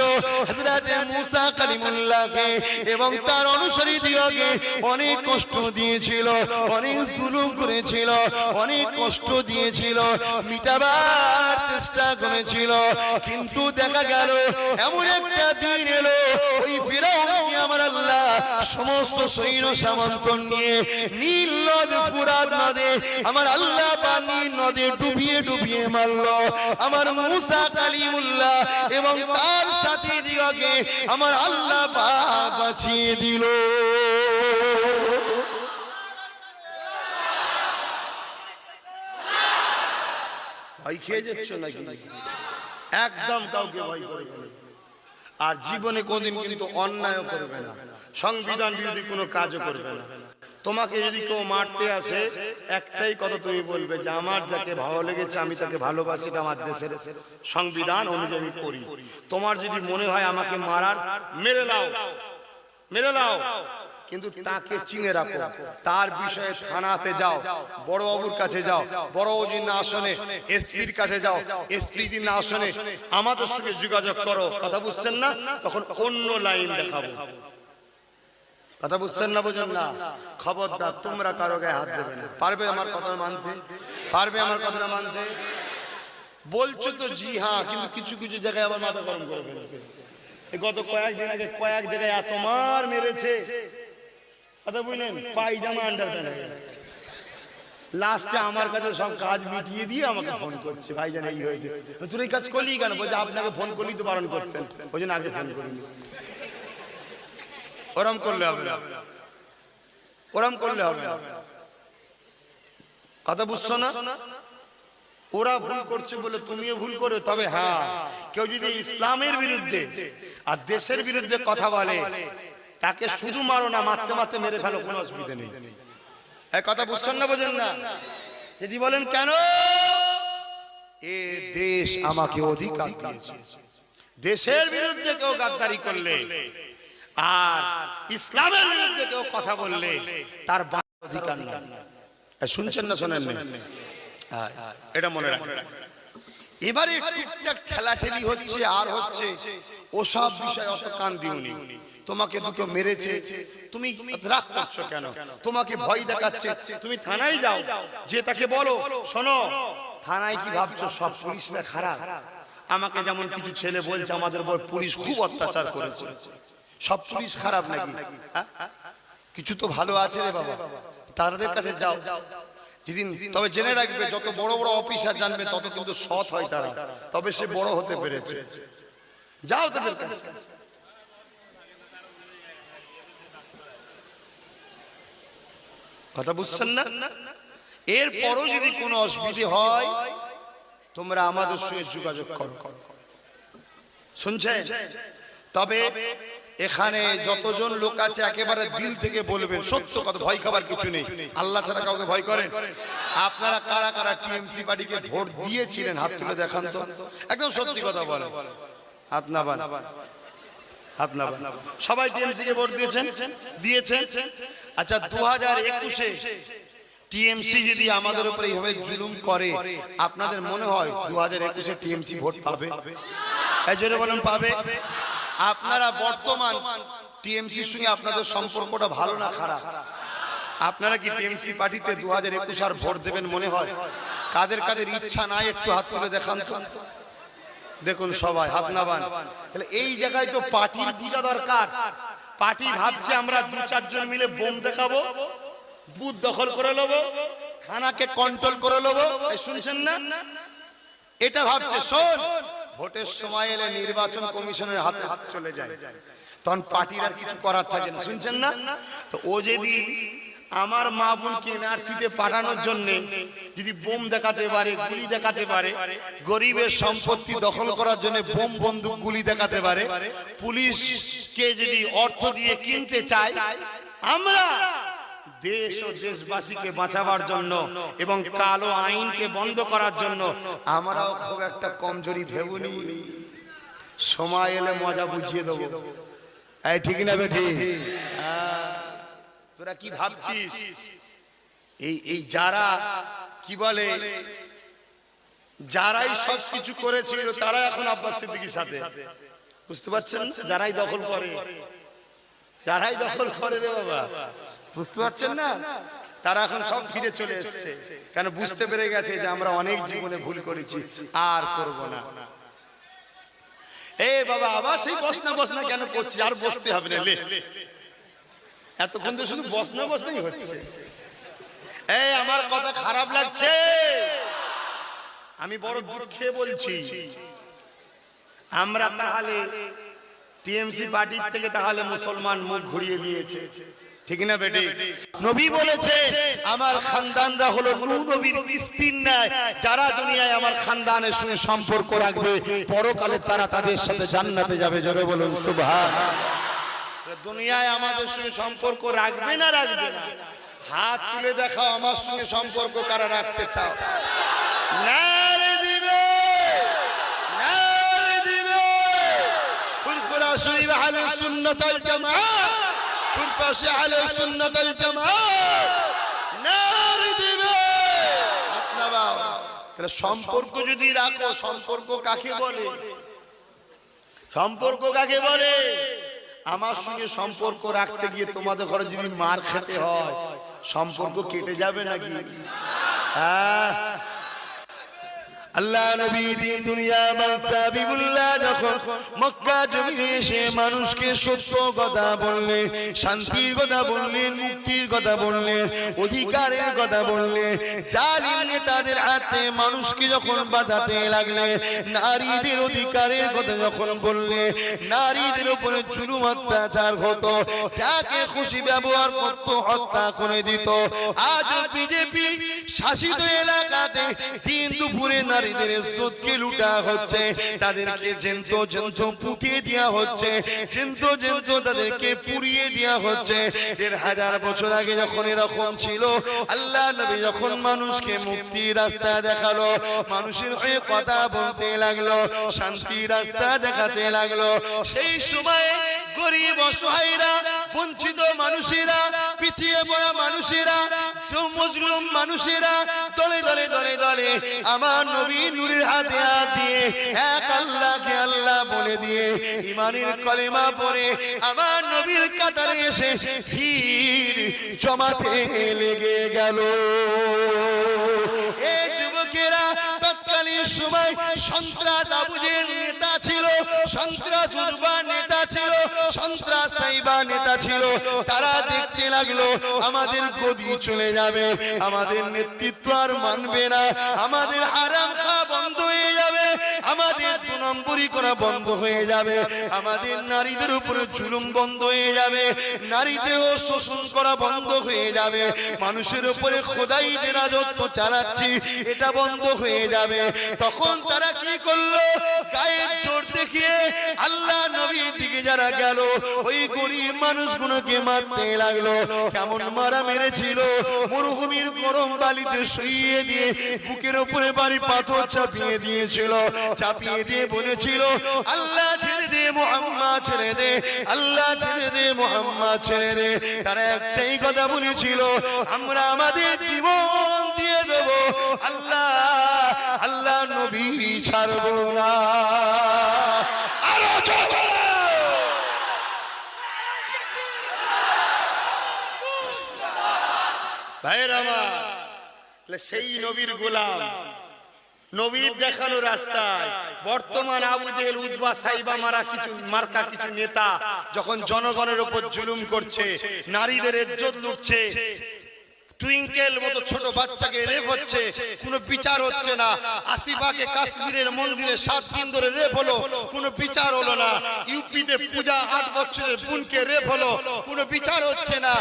হযরত মুসা কালিমুল্লাহকে এবং তার অনুসারীদিগকে অনেক কষ্ট দিয়েছিল, অনেক জুলুম করেছিল, অনেক কষ্ট দিয়েছিল, মিটাবার চেষ্টা করেছিল। কিন্তু দেখা গেল এমন একটা দিন এলো, ওই ফিরাউনকে আমার আল্লাহ সমস্ত সৈন্য সামন্ত নিয়ে নীল নদ, ফুরাত নদে আমার আল্লাহ পানি নদে ডুবিয়ে ডুবিয়ে মারল। আমার মুসা কালিমুল্লাহ এবং তার সাথী দিগকে আমার আল্লাহ পাক বাঁচিয়ে দিল। ভয় খেয়ে যাচ্ছ নাকি? একদম কাউকে ভয় করবে না, আর জীবনে কোনদিন কিন্তু অন্যায় করবে না, সংবিধান বিরোধী কোনো কাজও করবে না। তোমাকে যদি কেউ মারতে আসে, একটাই কথা তুমি বলবে যে আমার যাকে ভালো লেগেছে আমি তাকে ভালোবাসি, এটা আমার দেশের সংবিধান অনুযায়ী আমি করি। তোমার যদি মনে হয় আমাকে মারার, মেরে নাও, মেরে নাও, কিন্তু তাকে চিনে রাখো। তার বিষয়ে থানাতে যাও, বড় বাবুর কাছে যাও, বড় বাবু না আসনে এসপির কাছে যাও, এসপি যদি না আসনে আমাদের সঙ্গে যোগাযোগ করো। কথা বুঝছেন না? তখন অন্য লাইন দেখাবো। কথা বুঝছেন না? বোঝেন না? খবরদার তোমরা কারো গায়ে হাত দেবে না। পারবে আমার কথা মানতে? পারবে আমার কথা মানতে? বলছো তো জি হ্যাঁ, কিন্তু কিছু কিছু জায়গায় আবার মাথা গরম করে ফেলেছে। গত কয়েকদিন আগে কয়েক জায়গায় এত মার মেরেছে, কথা বুঝলেন, পায়জামা আন্ডার প্যান্ট, লাস্টে আমার কাছে সব কাজ মিটিয়ে দিয়ে আমাকে ফোন করছে, ভাইজান এই হয়েছে। তুই এই কাজ করলি কেন? বলছে আপনাকে ফোন করলি তো বারণ করতেন, ওই জন্য আগে ফোন করিনি। ওরম করলে হবে না, ওরম করলে হবে না। কথা বুঝছো না? ওরা ভুল করছে বলে তুমিও ভুল করো। তবে হ্যাঁ, কেউ যদি ইসলামের বিরুদ্ধে আর দেশের বিরুদ্ধে কথা বলে, তাকে শুধু মারো না, মারতে মারতে মেরে ফেলো, কোনো অসুবিধা নেই। এই কথা বুঝছেন না, বোঝেন না? যদি বলেন কেন, এ দেশ আমাকে অধিকার দিয়েছে। দেশের বিরুদ্ধে কেউ গাদ্দারি করলে আর ইসলামের বিরুদ্ধে কেউ কথা বললে তার অধিকার না। শুনছেন না, শোনেন না? এটা মনে রাখবেন। এবারে টুকটাক ঠেলাঠেলি হচ্ছে আর হচ্ছে, ওসব বিষয় অত কান দিওনি। তোমাকে দুটো মেরেছে, তুমি রাগ করছো কেন? তোমাকে ভয় দেখাচ্ছে, তুমি থানায় যাও, যে তাকে বলো শোনো, থানায় কি ভাবছো সব পুলিশরা খারাপ? আমাকে যেমন কিছু ছেলে বলছে আমাদের উপর পুলিশ খুব অত্যাচার করেছে, সব পুলিশ খারাপ নাকি? কিছু তো ভালো আছে রে বাবা, তাদের কাছে যাও। যেদিন তবে জেনে রাখবে, যত বড় বড় অফিসার জানবে তত কিন্তু সৎ হয় তারা, তবে সে বড় হতে পেরেছে। যাও তাদের কাছে। কথা বুঝছেন না? এরপরও যদি কোনো অসুবিধা হয়, তোমরা আমাদের সঙ্গে যোগাযোগ করো। শুনছেন? তবে এখানে যতজন লোক আছে একেবারে দিল থেকে বলবেন সত্য কথা, ভয় খাবার কিছু নেই। আল্লাহ ছাড়া কাউকে ভয় করেন? আপনারা কারা কারা টিএমসি পার্টিকে ভোট দিয়েছিলেন হাত তুলে দেখান তো, একদম সত্যি কথা বলেন। হাত না বান, হাত না বান। সবাই টিএমসি কে ভোট দিয়েছেন? দিয়েছেন। আচ্ছা, 2021-এ টিএমসি যদি আমাদের উপরে এইভাবে জুলুম করে, আপনাদের মনে হয় 2021-এ টিএমসি ভোট পাবে? এই জন্য বলেন পাবে। আপনারা বর্তমান টিএমসির সঙ্গে আপনাদের সম্পর্কটা ভালো না খারাপ? আপনারা কি টিএমসি পার্টিতে 2021 আর ভোট দেবেন মনে হয়? কাদের কাদের ইচ্ছা নাই একটু হাত তুলে দেখান তো। দেখুন সবাই হাত না বান। তাহলে এই জায়গায় তো পার্টির বুঝা দরকার। পার্টি ভাবছে আমরা 2-4 জন মিলে বোম দেখাবো, বুথ দখল করে নেবো, থানাকে কন্ট্রোল করে নেবো। শুনছেন না? এটা ভাবছে। শোন, ভোটের সময় এলে নির্বাচন কমিশনের হাতে হাত চলে যায়, তখন পার্টির আর কিছু করার থাকে না। শুনছেন না? তো ও যদি আমার মা বোনকে এনআরসিতে পাঠানোর জন্য যদি বোম দেখাতে পারে, গুলি দেখাতে পারে, গরিবের সম্পত্তি দখল করার জন্য বোম বন্দুক গুলি দেখাতে পারে, পুলিশকে যদি অর্থ দিয়ে কিনতে চায়, আমরা দেশ ও দেশবাসীকে বাঁচাবার জন্য এবং কালো আইনকে বন্ধ করার জন্য আমরাও খুব একটা কমজোরি ভেবুনি। সময় এলে মজা বুঝিয়ে দেবো। এই ঠিক না বেটি? তোরা কি ভাবছিস? এই যারা কি বলে, যারাই সব কিছু করেছিল তারা এখন আব্বাস সিদ্দিকীর সাথে, বুঝতে পারছেন? যারাই দখল করে, যারাই দখল করে রে বাবা, বুঝতে পারছেন না? তারা এখন সব ফিরে চলে এসছে, কেন বুঝতে পেরে গেছে যে আমরা অনেক জীবনে ভুল করেছি, আর করব না। এ বাবা, আবার সেই বসনা কেন করছি? আর বসতে হবে না, লে এতক্ষণ তো শুধু বসনাই হচ্ছে। এই আমার কথা খারাপ লাগছে? আমি বড় দুঃখে বলছি, আমরা তাহলে টিএমসি পার্টির থেকে তাহলে মুসলমান মুখ ঘুরিয়ে দিয়েছে, ঠিক না বেটি? নবী বলেছে আমার খানদানরা হলো নূহ নবীর কিস্তির ন্যায়, যারা দুনিয়ায় আমার খানদানের সঙ্গে সম্পর্ক রাখবে পরকালে তারা তাদের সাথে জান্নাতে যাবে। জোরে বলুন সুবহানাল্লাহ। দুনিয়ায় আমাদের সঙ্গে সম্পর্ক রাখবে না রাখবে না? হাত তুলে দেখাও আমার সঙ্গে সম্পর্ক কারা রাখতে চাও। নারে দিবে, নারে দিবে। ফুরফুরা শরীফ আহলে সুন্নাত ওয়াল জামাত, ফুরফুরা আহলে সুন্নাত ওয়াল জামাত, নারে দিবে। আপনা বাবা, তাহলে সম্পর্ক যদি রাখো, সম্পর্ক কাকে বলে? সম্পর্ক কাকে বলে? আমার সঙ্গে সম্পর্ক রাখতে গিয়ে তোমাদের ঘরে যদি মার খেতে হয়, সম্পর্ক কেটে যাবে নাকি? আল্লাহ নবী দিন দুনিয়া বাদশা হাবিবুল্লাহ যখন মক্কা জমিনে এসে মানুষকে সত্য কথা বললেন, শান্তির কথা বললেন, মুক্তির কথা বললেন, অধিকারের কথা বললেন, জালিম নেতাদের হাতে মানুষকে যখন বাঁচাতে লাগলেন, নারীদের অধিকারের কথা যখন বললেন, নারীদের উপরে জুলুম অত্যাচার হতো, যাকে খুশি ব্যবহার করত হত্যা করে দিত। আজ বিজেপি শাসিত এলাকাতে দিন দুপুরে নারীদের ইজ্জতকে লুটা হচ্ছে, তাদেরকে জ্যান্ত জ্যান্ত পুঁতিয়ে দেওয়া হচ্ছে, জ্যান্ত জ্যান্ত তাদেরকে পুড়িয়ে দেওয়া হচ্ছে। ১,৫০০ বছর আগে যখন এরকম ছিল, আল্লাহ নবী যখন মানুষকে মুক্তির রাস্তা দেখালো, মানুষের হয়ে কথা বলতে লাগলো, শান্তির রাস্তা দেখাতে লাগলো, সেই সময়ে গরিব অসহায়রা, বঞ্চিত মানুষেরা, পিছিয়ে পড়া মানুষেরা, মজলুম মানুষেরা দলে দলে দলে দলে আমার নবী নূরের হাতে হাত দিয়ে এক আল্লাহকে আল্লাহ বলে দিয়ে ঈমানের কলেমা পড়ে আমার নবীর কাতারে এসে ভিড় জমাতে লেগে গেল। এই যুবকেরা তৎকালীন সময় সন্ত্রাস আবুজের নেতা ছিল, সন্ত্রাস উদ্বা নেতা ছিল, সন্ত্রাস সাইবা নেতা ছিল। তারা দেখতে লাগলো আমাদের গদি চলে যাবে, আমাদের নেতৃত্ব আর মানবে না, আমাদের হারাম খাওয়া বন্ধ হয়ে যাবে, আমাদের ২ নম্বরি করা বন্ধ হয়ে যাবে, আমাদের নারীদের উপরে জুলুম বন্ধ হয়ে যাবে, নারীদেরও শোষণ করা বন্ধ হয়ে যাবে, মানুষের উপরে খোদাই যে রাজত্ব চালাচ্ছি এটা বন্ধ হয়ে যাবে। তখন তারা কি করলো? গায়ের জোর দেখিয়ে আল্লাহ নবীর দিকে যারা গেল, ওই গরিব মানুষগুলোকে মারতে লাগলো। কেমন মারা মেরেছিল? মরুভূমির গরম বালিতে শুইয়ে দিয়ে বুকের উপরে বাড়ি পাথর চাপিয়ে দিয়েছিল, চাপিয়ে দিয়ে বলেছিল আল্লাহ ছেড়ে দে, মুহাম্মদ ছেড়ে দে, আল্লাহ ছেড়ে দে, মুহাম্মদ ছেড়ে দে। তারা একটাই কথা বলেছিল, আমরা আমাদের জীবন দিয়ে দেব, আল্লাহ আল্লাহ নবী ছাড়ব না। আরো ভাইয়ের আমার, সেই নবীর গোলাম, নবীর দেখানো রাস্তায় বর্তমান আবু জেহেল, উতবা, সাইবা মার্কা কিছু নেতা যখন জনগণের উপর জুলুম করছে, নারীদের ইজ্জত লুটছে, টুইঙ্কেল মতো ছোট বাচ্চাকে রেপ হচ্ছে, কোনো বিচার হচ্ছে না। আসিফাকে কাশ্মীরের মন্দিরে 7 দিন ধরে রেপ হলো, কোনো বিচার হলো না। ইউপিতে পূজা 8 বছরের বোনকে রেপ হলো, কোনো বিচার হচ্ছে না।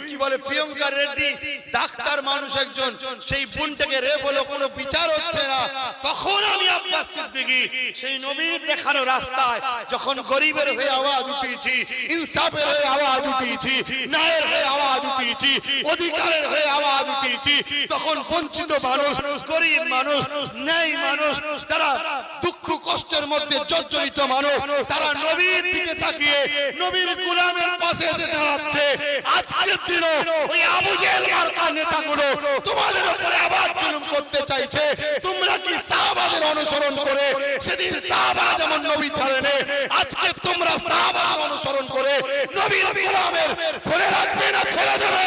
কি বলে প্রিয়ঙ্কা রেড্ডি ডাক্তার মানুষ একজন, সেই বোনটাকে রেপ হলো, কোনো বিচার হচ্ছে না। তখন আমি আব্বাস সিদ্দিকী সেই নবীর দেখানো রাস্তায় যখন গরিবের হয়ে আওয়াজ উঠিয়েছি, ইনসাফের হয়ে আওয়াজ উঠিয়েছি, ন্যায়ের হয়ে আওয়াজ উঠিয়েছি, অধিকার হয়ে আওয়াজ উঠিয়েছি, তখন বঞ্চিত মানুষ, গরিব মানুষ, ন্যায় মানুষ, তারা দুঃখ কষ্টের মধ্যে জর্জরিত মানুষ, তারা নবীর দিকে তাকিয়ে নবীর গোলামের পাশে এসে দাঁড়াচ্ছে। আজকের দিনও ওই আবু জেহেল মার্কা নেতাগুলো তোমাদের উপরে আবার জুলুম করতে চাইছে। তোমরা কি সাহাবাদের অনুসরণ করে সেদিন সাহাবারা যেমন নবী ছাড়েনি, আজকে তোমরা সাহাবাদের অনুসরণ করে নবীর গোলামের ধরে রাখবে না ছেড়ে যাবে?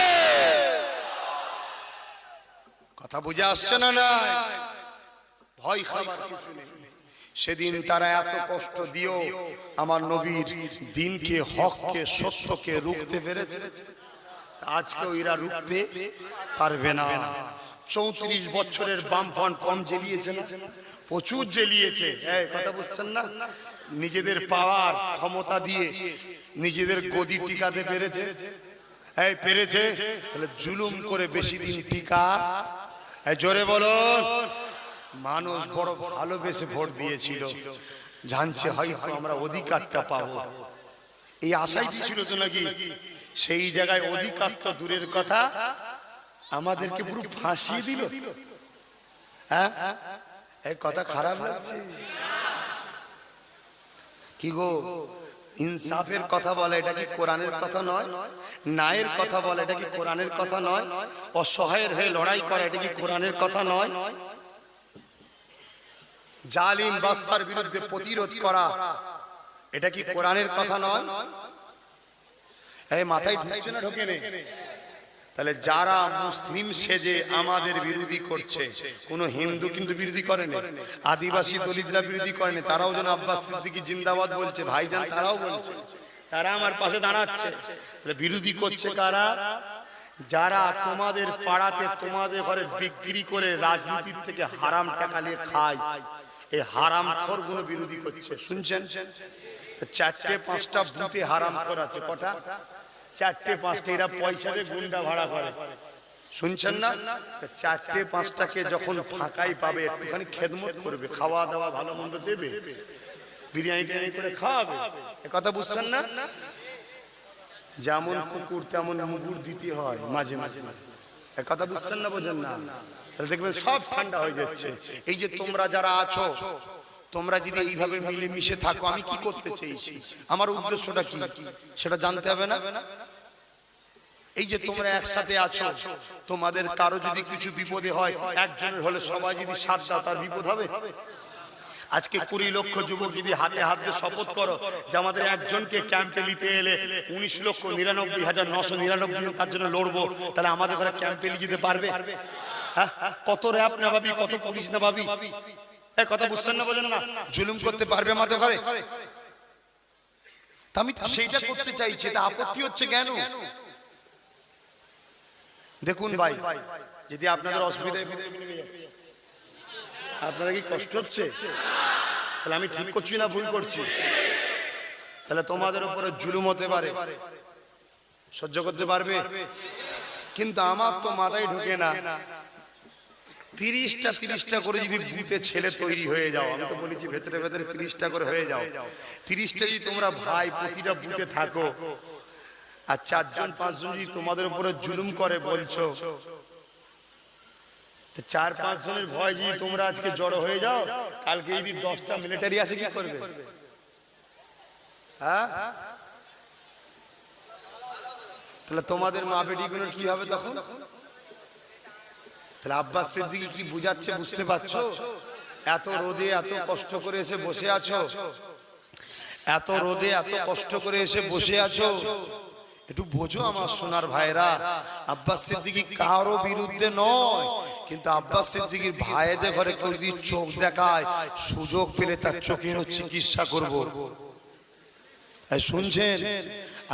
কথা বুঝে আসছে না? না ভয় খাবার কিছু নেই। সেদিন তারা এত কষ্ট দিও আমার নবীর দিনকে, হককে, সত্যকে রুখতে পেরেছে, আজকে এরা রুখতে পারবে না। 34 বছরের বামফ্রন্ট কম জ্বেলিয়েছে না? প্রচুর জ্বেলিয়েছে। কথা বুঝছেন না? নিজেদের পাওয়ার ক্ষমতা দিয়ে নিজেদের গদি টিকাতে পেরেছে, পেরেছে। জুলুম করে বেশি দিন টিকা, জোরে বলুন। মানুষ বড় ভালোবেসে ভোট দিয়েছিল, জানছে হয়তো আমরা অধিকারটা পাবো, এই আশাই ছিল তো নাকি? সেই জায়গায় অধিকার তো দূরের কথা, আমাদেরকে পুরো ফাঁসিয়ে দিল। হ্যাঁ, এই কথা খারাপ লাগছে কি গো? ইনসাফের কথা বলে, এটা কি কোরআনের কথা নয়? ন্যায়ের কথা বলে, এটা কি কোরআনের কথা নয়? অসহায়ের হয়ে লড়াই করে, এটা কি কোরআনের কথা নয়? জালিম বাদশার বিরুদ্ধে প্রতিরোধ করা, এটা কি কোরআনের কথা নয়? এই মাথায় ঢুকছে না ঢোকে নেই? তাহলে যারা মুসলিম সেজে আমাদের বিরোধী করছে, কোন হিন্দু কিন্তু বিরোধী করেনি, আদিবাসী দলিতরা বিরোধী করেনি, তারাও যেন আব্বাস সিদ্দিকী জিন্দাবাদ বলছে, ভাইজান তারাও বলছে, তারা আমার পাশে দাঁড়াচ্ছে। বিরোধী করছে কারা? যারা তোমাদের পাড়াতে তোমাদের ঘরে বিক্রি করে রাজনীতির থেকে হারাম টাকা নিয়ে খায়, এই হারাম খোরগুলো বিরোধী করছে। শুনছেন? 4-5টা বুথে হারাম খোর আছে। কটা? 4-5টা। এরা পয়সা দিয়ে গুন্ডা ভাড়া করে। শুনছেন না? 4-5টাকে যখন ফাঁকাই পাবে একটুখানি খেদমত করবে, খাওয়া দাওয়া ভালো মন্দ দেবে, বিরিয়ানি টিরিয়ানি করে খাওয়াবে। এ কথা বুঝছেন না? যেমন কুকুর তেমন মুগুর দিতে হয় মাঝে মাঝে। এ কথা বুঝছেন না? বোঝেন না? তাহলে দেখবেন সব ঠান্ডা হয়ে যাচ্ছে। এই যে তোমরা যারা আছো, তোমরা যদি এইভাবে মিলেমিশে থাকো, আমি কি করতে চাইছি, আমার উদ্দেশ্যটা কি, সেটা জানতে হবে না? এই যে তোমরা একসাথে আছো, তোমাদের কারো যদি কিছু বিপদে হয়, একজনের হলে সবাই যদি সাথ দাও, তার বিপদ হবে? আজকে 20 লক্ষ যুবক যদি হাতে হাত দিয়ে শপথ করো যে আমাদের একজনকে ক্যাম্পে নিতে এলে 19,99,999 তার জন্য লড়বো, তাহলে আমাদের ঘরে ক্যাম্পে নিয়ে যেতে পারবে? হ্যাঁ, কত র্যাব না ভাবি, কত পুলিশ না ভাবি, এই কথা বুঝছেন না? বোঝেন না? জুলুম করতে পারবে আমাদের ঘরে? আমি সেইটা করতে চাইছি, তা আপত্তি হচ্ছে কেন? দেখুন ভাই, যদি আপনাদের অসুবিধা, আপনাদের কি কষ্ট হচ্ছে, তাহলে আমি ঠিক করছি না ভুল করছি? তাহলে তোমাদের উপরে জুলুম হতে পারে, সহ্য করতে পারবে? কিন্তু আমার তো মাথায় ঢোকে না, 30টা করে যদি বুথে ছেলে তৈরি হয়ে যাও, আমি তো বলেছি ভেতরে ভেতরে 30টা করে হয়ে যাও, 30টা যদি তোমরা ভাই প্রতিটা বুথে থাকো, আর 4-5 জন যদি তোমাদের উপরে জুলুম করে বলছো, 4-5 জনের ভয় যদি তোমরা আজকে জড়ো হয়ে যাও, কালকে যদি 10টা মিলিটারি আসে কি করবে? হ্যাঁ, তাহলে তোমাদের মা বেটিগুলোর কি হবে তখন? তাহলে আব্বাস সিদ্দিকী কি বুঝাচ্ছে বুঝতে পারছো? এত রোদে এত কষ্ট করে এসে বসে আছো, এত রোদে এত কষ্ট করে এসে বসে আছো, একটু বোঝো আমার সোনার ভাইরা। আব্বাস সিদ্দিকী কারো বিরুদ্ধে নয়, কিন্তু আব্বাস সিদ্দিকীর ভাইদের ঘরে কেউ যদি চোখ দেখায়, সুযোগ পেলে তার চোখেরও চিকিৎসা করব। শুনছেন?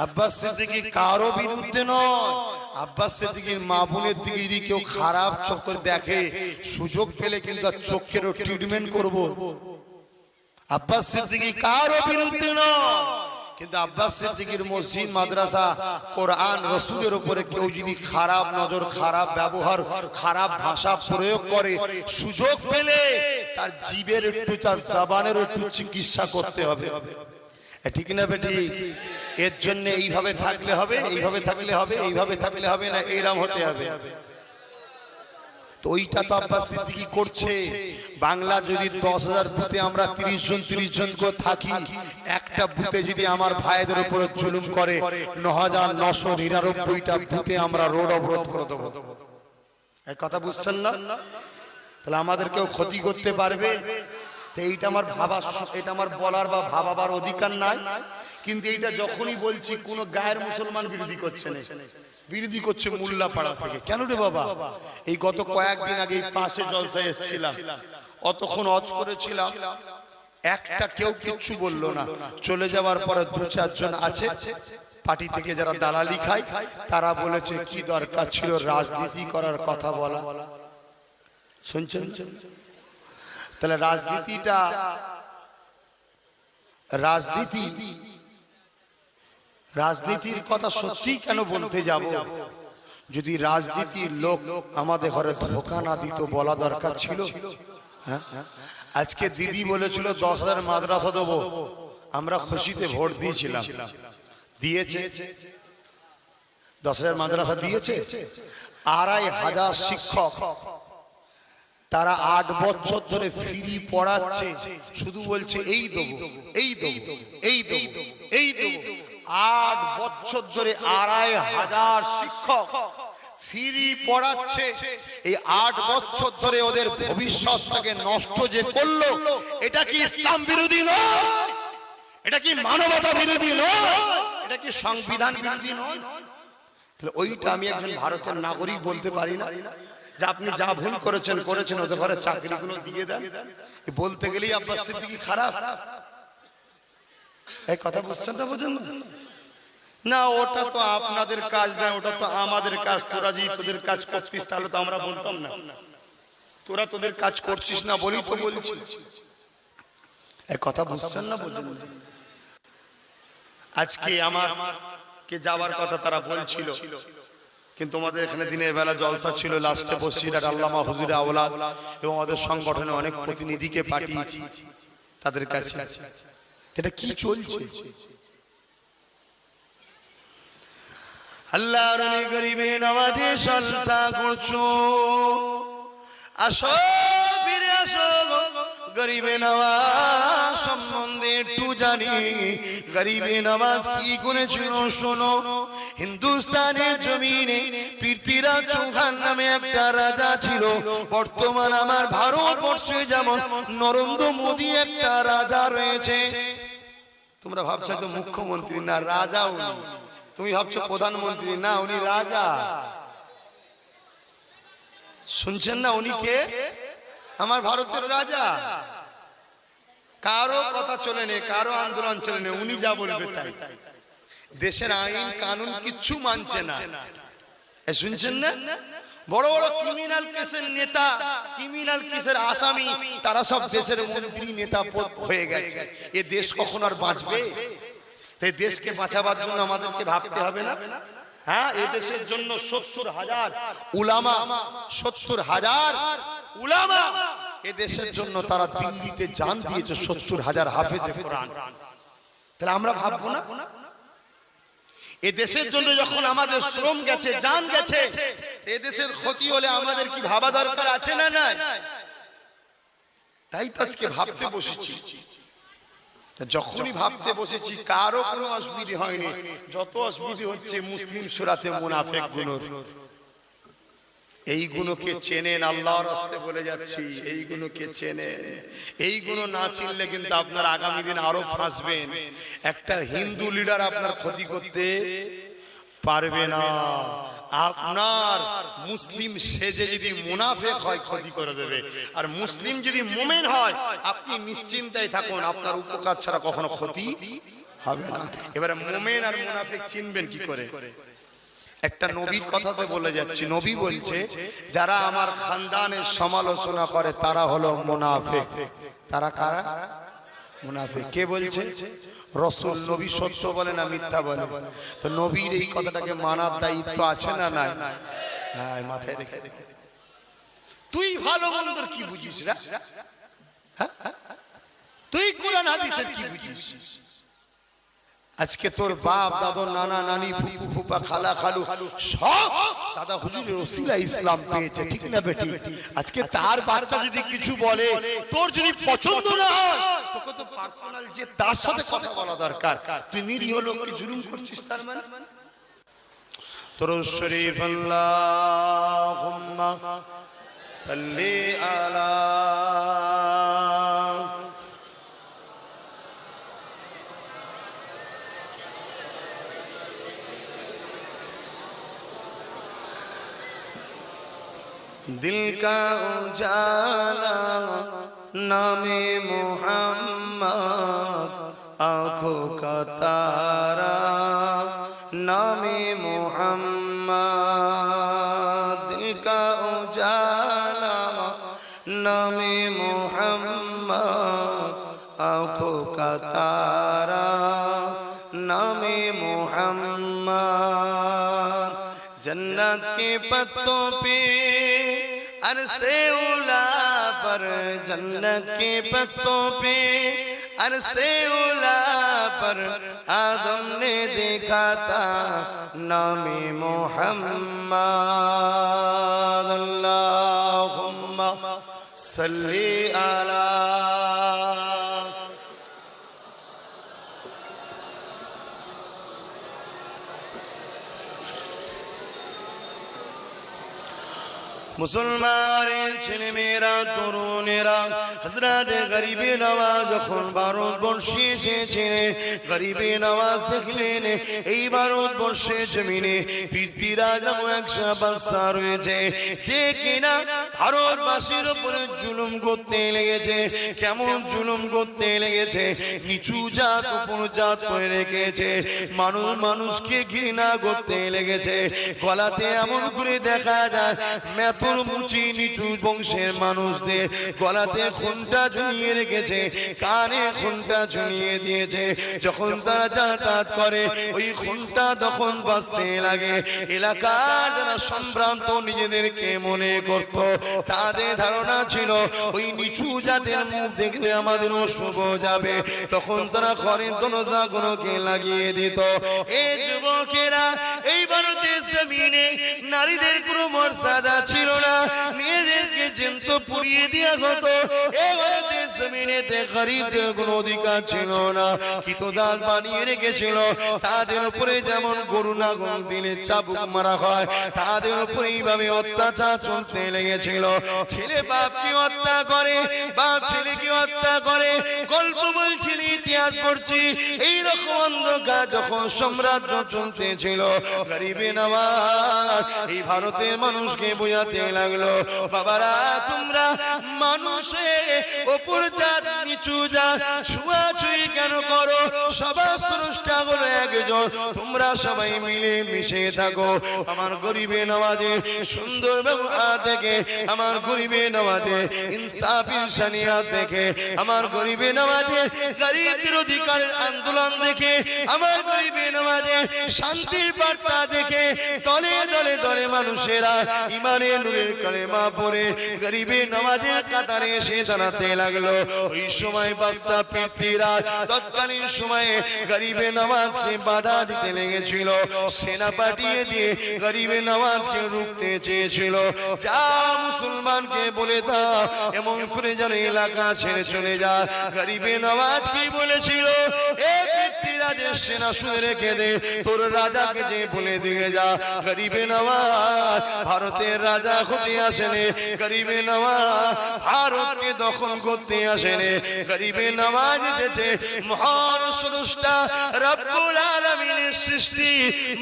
আব্বাস সিদ্দিকী কারো বিরুদ্ধে নয়, আব্বাস সিদ্দিকীর মা বোনের দিকে যদি কেউ খারাপ চোখ করে দেখে, সুযোগ পেলে কিন্তু তার চোখেরও ট্রিটমেন্ট করব। আব্বাস সিদ্দিকী কারো বিরুদ্ধে নয়, কিন্তু আব্বাস সিদ্দিকীর মসজিদ, মাদ্রাসা, কোরআন, রসুলের উপরে কেউ যদি খারাপ নজর, খারাপ ব্যবহার, খারাপ ভাষা প্রয়োগ করে, সুযোগ পেলে তার জীবের একটু, তার জবানের একটু চিকিৎসা করতে হবে। ঠিক না বেটি? এর জন্য এইভাবে থাকলে হবে, এইভাবে থাকলে হবে, এইভাবে থাকলে হবে না, এরকম হতে হবে। তো ওইটা তো আব্বাস সিদ্দিকী করছে। বাংলা যদি 10,000 বুথে আমরা 30 জন করে থাকি, একটা বুথে যদি আমার ভাইদের উপরে জুলুম করে, 9,999টা বুথে আমরা রোড অবরোধ করে দেবো। এই কথা বুঝছেন না? তাহলে আমাদের কেউ ক্ষতি করতে পারবে? তো এইটা আমার ভাবা, এটা আমার বলার বা ভাবার অধিকার নাই। কিন্তু এইটা যখনই বলছি, কোন গায়ের মুসলমান বিরোধী করছে না, বিরোধী করছে মোল্লাপাড়া থেকে। কেন রে বাবা? এই গত কয়েকদিন আগে পাশে জলসায় এসেছিলাম, অতক্ষণ অজ করেছিলাম, একটা কেউ কিচ্ছু বললো না। চলে যাওয়ার পরে 2-4 জন আছে পার্টি থেকে যারা দালালি খায়, তারা বলেছে কি দরকার ছিল রাজনীতি করার কথা বলা। শুনছেন? তাহলে রাজনীতির কথা সত্যি কেন বলতে যাব? যদি রাজনীতির লোক আমাদের ঘরে ধোকা না দিত, বলা দরকার ছিল। হ্যাঁ, আজকে দিদি বলেছিল 10,000 মাদ্রাসা দেবো, আমরা খুশিতে ভোট দিয়েছিলাম, দিয়েছে 10,000 মাদ্রাসা দিয়েছে। 2,500 শিক্ষক, তারা 8 বছর ধরে ফ্রি পড়াচ্ছে, শুধু বলছে এই দেবো, এই দেবো, এই দেবো, এই দেবো। 8 বছর ধরে 2,500 শিক্ষক ফ্রি পড়াচ্ছে। এই 8 বছর ধরে ওদের ভবিষ্যৎটাকে নষ্ট যে করলো, এটা কি ইসলাম বিরোধী নয়? এটা কি মানবতা বিরোধী নয়? এটা কি সংবিধান বিরোধী নয়? তাহলে ওইটা আমি একজন ভারতের নাগরিক বলতে পারি না যে আপনি যা ভুল করেছেন ওদের ঘরে চাকরিগুলো দিয়ে দেন? বলতে গেলেই আব্বাস সিদ্দিকী খারাপ? এই কথা বুঝছেন না? বোঝেন না? ওটা তো আপনাদের কাজ না, ওটা তো আমাদের কাজ। তোরা যদি তোদের কাজ করতিস তাহলে তো আমরা বলতাম না। তোরা তোদের কাজ করছিস না বলি তো বলছি। এই কথা বুঝছেন না? বোঝেন? আজকে আমার কে যাওয়ার কথা তারা বলছিল, কিন্তু আমাদের এখানে দিনের বেলা জলসা ছিল, লাস্টে বসিরহাট আল্লামা হুজুরে আওলাদ এবং আমাদের সংগঠনে অনেক প্রতিনিধিকে পাঠিয়েছি তাদের কাছে। এটা কি চলছে? আল্লাহর গরিবে নওয়াজে জলসা করছো, আসো ফিরে আসো, গরিবে নওয়াজ সম্বন্ধে একটু জানি। গরিবে নওয়াজ কি করেছিল শোনো। হিন্দুস্তানের জমিনে পৃথ্বীরাজ চৌহান নামে একটা রাজা ছিল। বর্তমান আমার ভারতবর্ষে যেমন নরেন্দ্র মোদী একটা রাজা রয়েছে। তোমরা ভাবছো তো মুখ্যমন্ত্রী, না রাজা উনি। তুমি ভাবছো প্রধানমন্ত্রী, না উনি রাজা। শুনছেন না? উনি কে? আমার ভারতের রাজা। কারো কথা চলে নেই, কারো আন্দোলন চলে নেই, উনি যা বলবে তাই। দেশের আইন কানুন কিচ্ছু মানছে না। শুনছেন না? বড় বড় ক্রিমিনাল কেসের নেতা, ক্রিমিনাল কেসের আসামি, তারা সব দেশের মন্ত্রী নেতা হয়ে গেছে। এ দেশ কখন আর বাঁচবে? তাই দেশকে বাঁচাবার জন্য আমাদেরকে ভাবতে হবে না? হ্যাঁ, এই দেশের জন্য 70,000 উলামা, 70,000 উলামা এ দেশের জন্য তারা দিল্লিতে জান দিয়েছে। 70,000 হাফেজে কোরআন। তাহলে আমরা ভাববো না? এ দেশের জন্য যখন আমাদের শ্রম গেছে, জান গেছে, এ দেশের ক্ষতি হলে আমাদের কি ভাবা দরকার আছে না? নাই। তাই তো আজকে ভাবতে বসেছি। যখনই ভাবতে বসেছি কারো কোনো অসুবিধা হয়নি। যত অসুবিধা হচ্ছে মুসলিম সূরাতে মুনাফিক গুলোর। এই গুণকে চেনেন, আল্লাহর রাস্তে বলে যাচ্ছি, এই গুণকে চেনেন। এই গুণ না চিনলে কিন্তু আপনার আগামী দিন আরো ফাঁসবেন। একটা হিন্দু লিডার আপনার ক্ষতি করতে পারবে না। আপনার মুসলিম সেজে যদি মুনাফিক হয় ক্ষতি করে দেবে, আর মুসলিম যদি মুমিন হয় আপনি নিশ্চিন্তায় থাকুন, আপনার উপকার ছাড়া কখনো ক্ষতি হবে না। এবারে মুমিন আর মুনাফিক চিনবেন কি করে? একটা নবীর কথাতে বলে যাচ্ছি। নবী বলছে যারা আমার খানদানের সমালোচনা করে তারা হলো মুনাফিক। তারা কারা? মুনাফিক। কে বলছে? রাসূল। নবী সত্য বলে না মিথ্যা বলে? তো নবীর এই কথাটাকে মানার দায়িত্ব আছে না নাই? হ্যাঁ, মাথায় রেখে। তুই ভালো মন্দর কি বুঝিস রে? তুই কোরআন হাদিসের কি বুঝিস? আজকে তোর বাপ, দাদা, নানা, নানি, ফুফু, ফুফা, খালা, খালু সব দাদা হুজুরের ওসিলায় ইসলাম পেয়েছে, ঠিক না বেটি? আজকে তার বাচ্চা যদি কিছু বলে, তোর যদি পছন্দ না হয়, তোকে তো পার্সোনাল যে তার সাথে কথা বলা দরকার। তুই নিরীহ লোককে জুলুম করছিস, তার মানে? তোর শরীফ আল্লাহুম্মা সাল্লি আলা दिल का उजाला नामे मोहम्मद, आँखों का तारा नामे मोहम्मद। दिल का उजाला नामे मोहम्मद, आँखों का तारा नामे मोहम्मद। जन्नत के पत्तों पे अरसे उला पर, जन्नत के पत्तों पे अरसे उला पर आदम ने देखा था नामे मोहम्मद। अल्लाहुम्मा सल्ली अला। মুসলমানের ছেলে মেয়েরা তরুণেরা হযরত গরিবে নওয়াজ যখন ভারতবর্ষে এসেছিলেন, গরিবে নওয়াজ দেখলেন এই ভারতবর্ষের জমিনে পৃথ্বীরাজ নামক এক বাদশা রয়েছে, যে কিনা ভারতবাসীর উপরে জুলুম করতে লেগেছে। কেমন জুলুম করতে লেগেছে? নিচু জাত উপর জাত করে রেখেছে, মানুষকে ঘৃণা করতে লেগেছে। গলাতে এমন করে দেখা যায় মেথর মুচি নিচু বংশের মানুষদের গলাতে খুনটা ঝুলিয়ে রেখেছে, কানে খুনটা ঝুলিয়ে দিয়েছে। যখন তারা যাতায়াত করে ওই খুনটা তখন বাজতে লাগে। এলাকার যারা সম্ভ্রান্ত নিজেদেরকে মনে করত, তাদের ধারণা ছিল ওই নিচু জাতের মুখ দেখলে আমাদের শুভ যাবে, তখন তারা ঘরের দরজাগুলোকে লাগিয়ে দিত। এই যুবকেরা এই ভারতের জমিনে নারীদের কোনো মর্যাদা ছিল না, মেয়েদেরকে জ্যান্ত পুড়িয়ে দেওয়া হতো। এই ভারতের জমিনেতে গরিবদের কোনো অধিকার ছিল না, কৃতদাস বানিয়ে রেখেছিল। তাদের উপরে যেমন গরু নাগল দিলে চাবুক মারা হয়, তাদের উপরে এইভাবে অত্যাচার চলতে লেগেছিল। ছেলে বাপকে হত্যা করে, বাপ ছেলেকে হত্যা করে। গল্প বলছি, ইতিহাস পড়ছি। এইরকম অন্ধকার যখন সাম্রাজ্য চলতেছিল, গরিবে নওয়াজ এই ভারতের মানুষকে বোঝাতে লাগলো, বাবারা তোমরা মানুষের ওপর জাত নিচু জাত ছুঁয়াছুঁয়ি কেন করো? সবার স্রষ্টা হলো একজন, তোমরা সবাই মিলে মিশে থাকো। আমার গরিবে নওয়াজে সুন্দর ব্যবহার দেখে, আমার গরিবে নওয়াজে ইনসাফ ইনসানিয়াত দেখে, আমার গরিবে নওয়াজে গরিবদের অধিকারের আন্দোলন দেখে, আমার গরিবে নওয়াজে শান্তির বার্তা দেখে দলে দলে দলে মানুষেরা ইমানের নূরের কালেমা পড়ে গরিবে নওয়াজের কাতারে এসে দাঁড়াতে লাগলো। ওই সময় বাদশা পৃথ্বীরাজ তৎকালীন সময়ে গরিবে নওয়াজকে বাধা দিতে লেগেছিল, সেনা পাঠিয়ে দিয়ে গরিবে নওয়াজকে রুখতে চেয়েছিল। যা মুসলমানকে বলে দাও এমন করে যেন এলাকা ছেড়ে চলে যায়। গরিবে নওয়াজ কি বলেছিল? এ পৃথ্বীরাজের সেনা শুনে রেখে দে, তোর রাজাকে যে বলে দিয়ে যা। গরিবে নওয়াজ ভারতের রাজা হতে আসেনি, গরিবে নওয়াজ ভারতকে দখল করতে আসেনি। গরিবে নওয়াজ এসেছে মহান স্রষ্টা রব্বুল আলামিনের সৃষ্টি।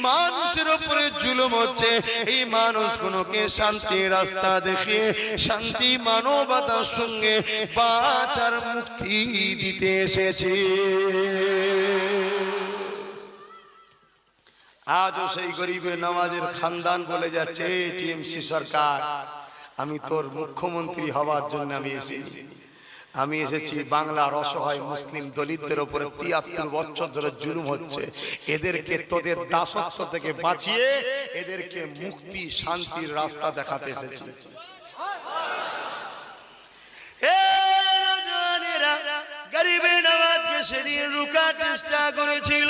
মানুষের উপরে জুলুম হচ্ছে, এই মানুষগুলোকে শান্তির রাস্তা দেখিয়ে শান্তি মানবতার সঙ্গে বাঁচার মুক্তি দিতে এসেছে। আজও সেই গরিবে নওয়াজের খানদান বলে যাচ্ছে, টিএমসি সরকার আমি তোর মুখ্যমন্ত্রী হওয়ার জন্য আমি এসেছি। বাংলার অসহায় মুসলিম দলিতদের উপরে ৭৩ বছর ধরে জুলুম হচ্ছে, এদেরকে তোদের দাসত্ব থেকে বাঁচিয়ে এদেরকে মুক্তি শান্তির রাস্তা দেখাতে এসেছি। গরিবে নওয়াজকে সেদিন রুখার চেষ্টা করেছিল।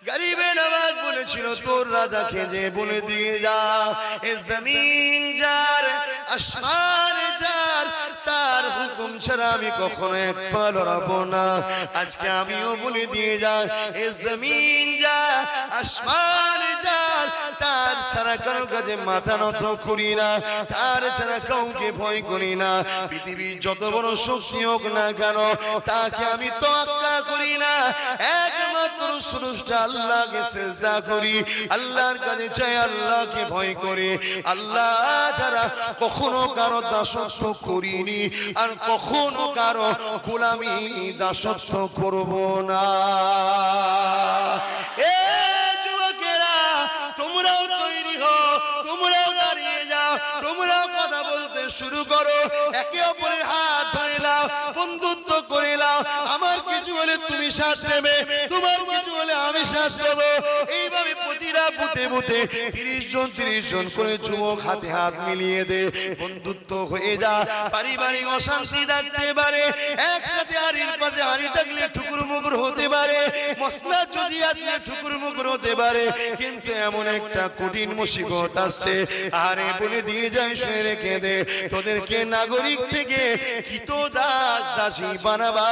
গরিবে নওয়াজ বলেছিল তোর রাজাকে যে বলে দিয়ে যা, এ জমিন যার আসমান যার, তার হুকুম ছাড়া আমি কখনো এক পা লড়াবো না। আজকে আমিও বলে দিয়ে যাই, এ জমিন যার আসমান যার, তার ছাড়া কারো কাছে মাথা নত করি না, তার ছাড়া কাউকে ভয় করি না। পৃথিবীর যত বড় শক্তি হোক না কেন তাকে আমি তোয়াক্কা করি না। একমাত্র স্রষ্টা আল্লাহকে সিজদা করি, আল্লাহর কাছে চাই, আল্লাহকে ভয় করি। আল্লাহ ছাড়া কখনো কারো দাসত্ব করিনি, আর কখনো কারো গোলামি দাসত্ব করব না। এ যুবকেরা তোমরাও তৈরি হও, তোমরাও দাঁড়িয়ে যাও, তোমরাও কথা বলতে শুরু করো, একে অপরের হাত ধরে নাও, বন্ধুত্ব করে নাও। আমার কিছু হলে তুমি সাথ দেবে, তোমার কিছু হলে আমি সাথ দেব। এইভাবে প্রতিটা বুথে বুথে ৩০ জন করে যুবক হাতে হাত মিলিয়ে দে, বন্ধুত্ব হয়ে যা। পারিবারিক অশান্তি থাকতে পারে, একসাথে হাড়ির পাশে হাড়ি থাকলে ঠুকুর মুকুর হতে পারে, মশলা যদি আসলে ঠুকুর মুকুর হতে পারে, কিন্তু এমন একটা কঠিন মুসিবত আসছে, আরে বলে দিয়ে যায় সে রেখে দে। তোদেরকে নাগরিক থেকে কৃতদাস দাসী বানাবা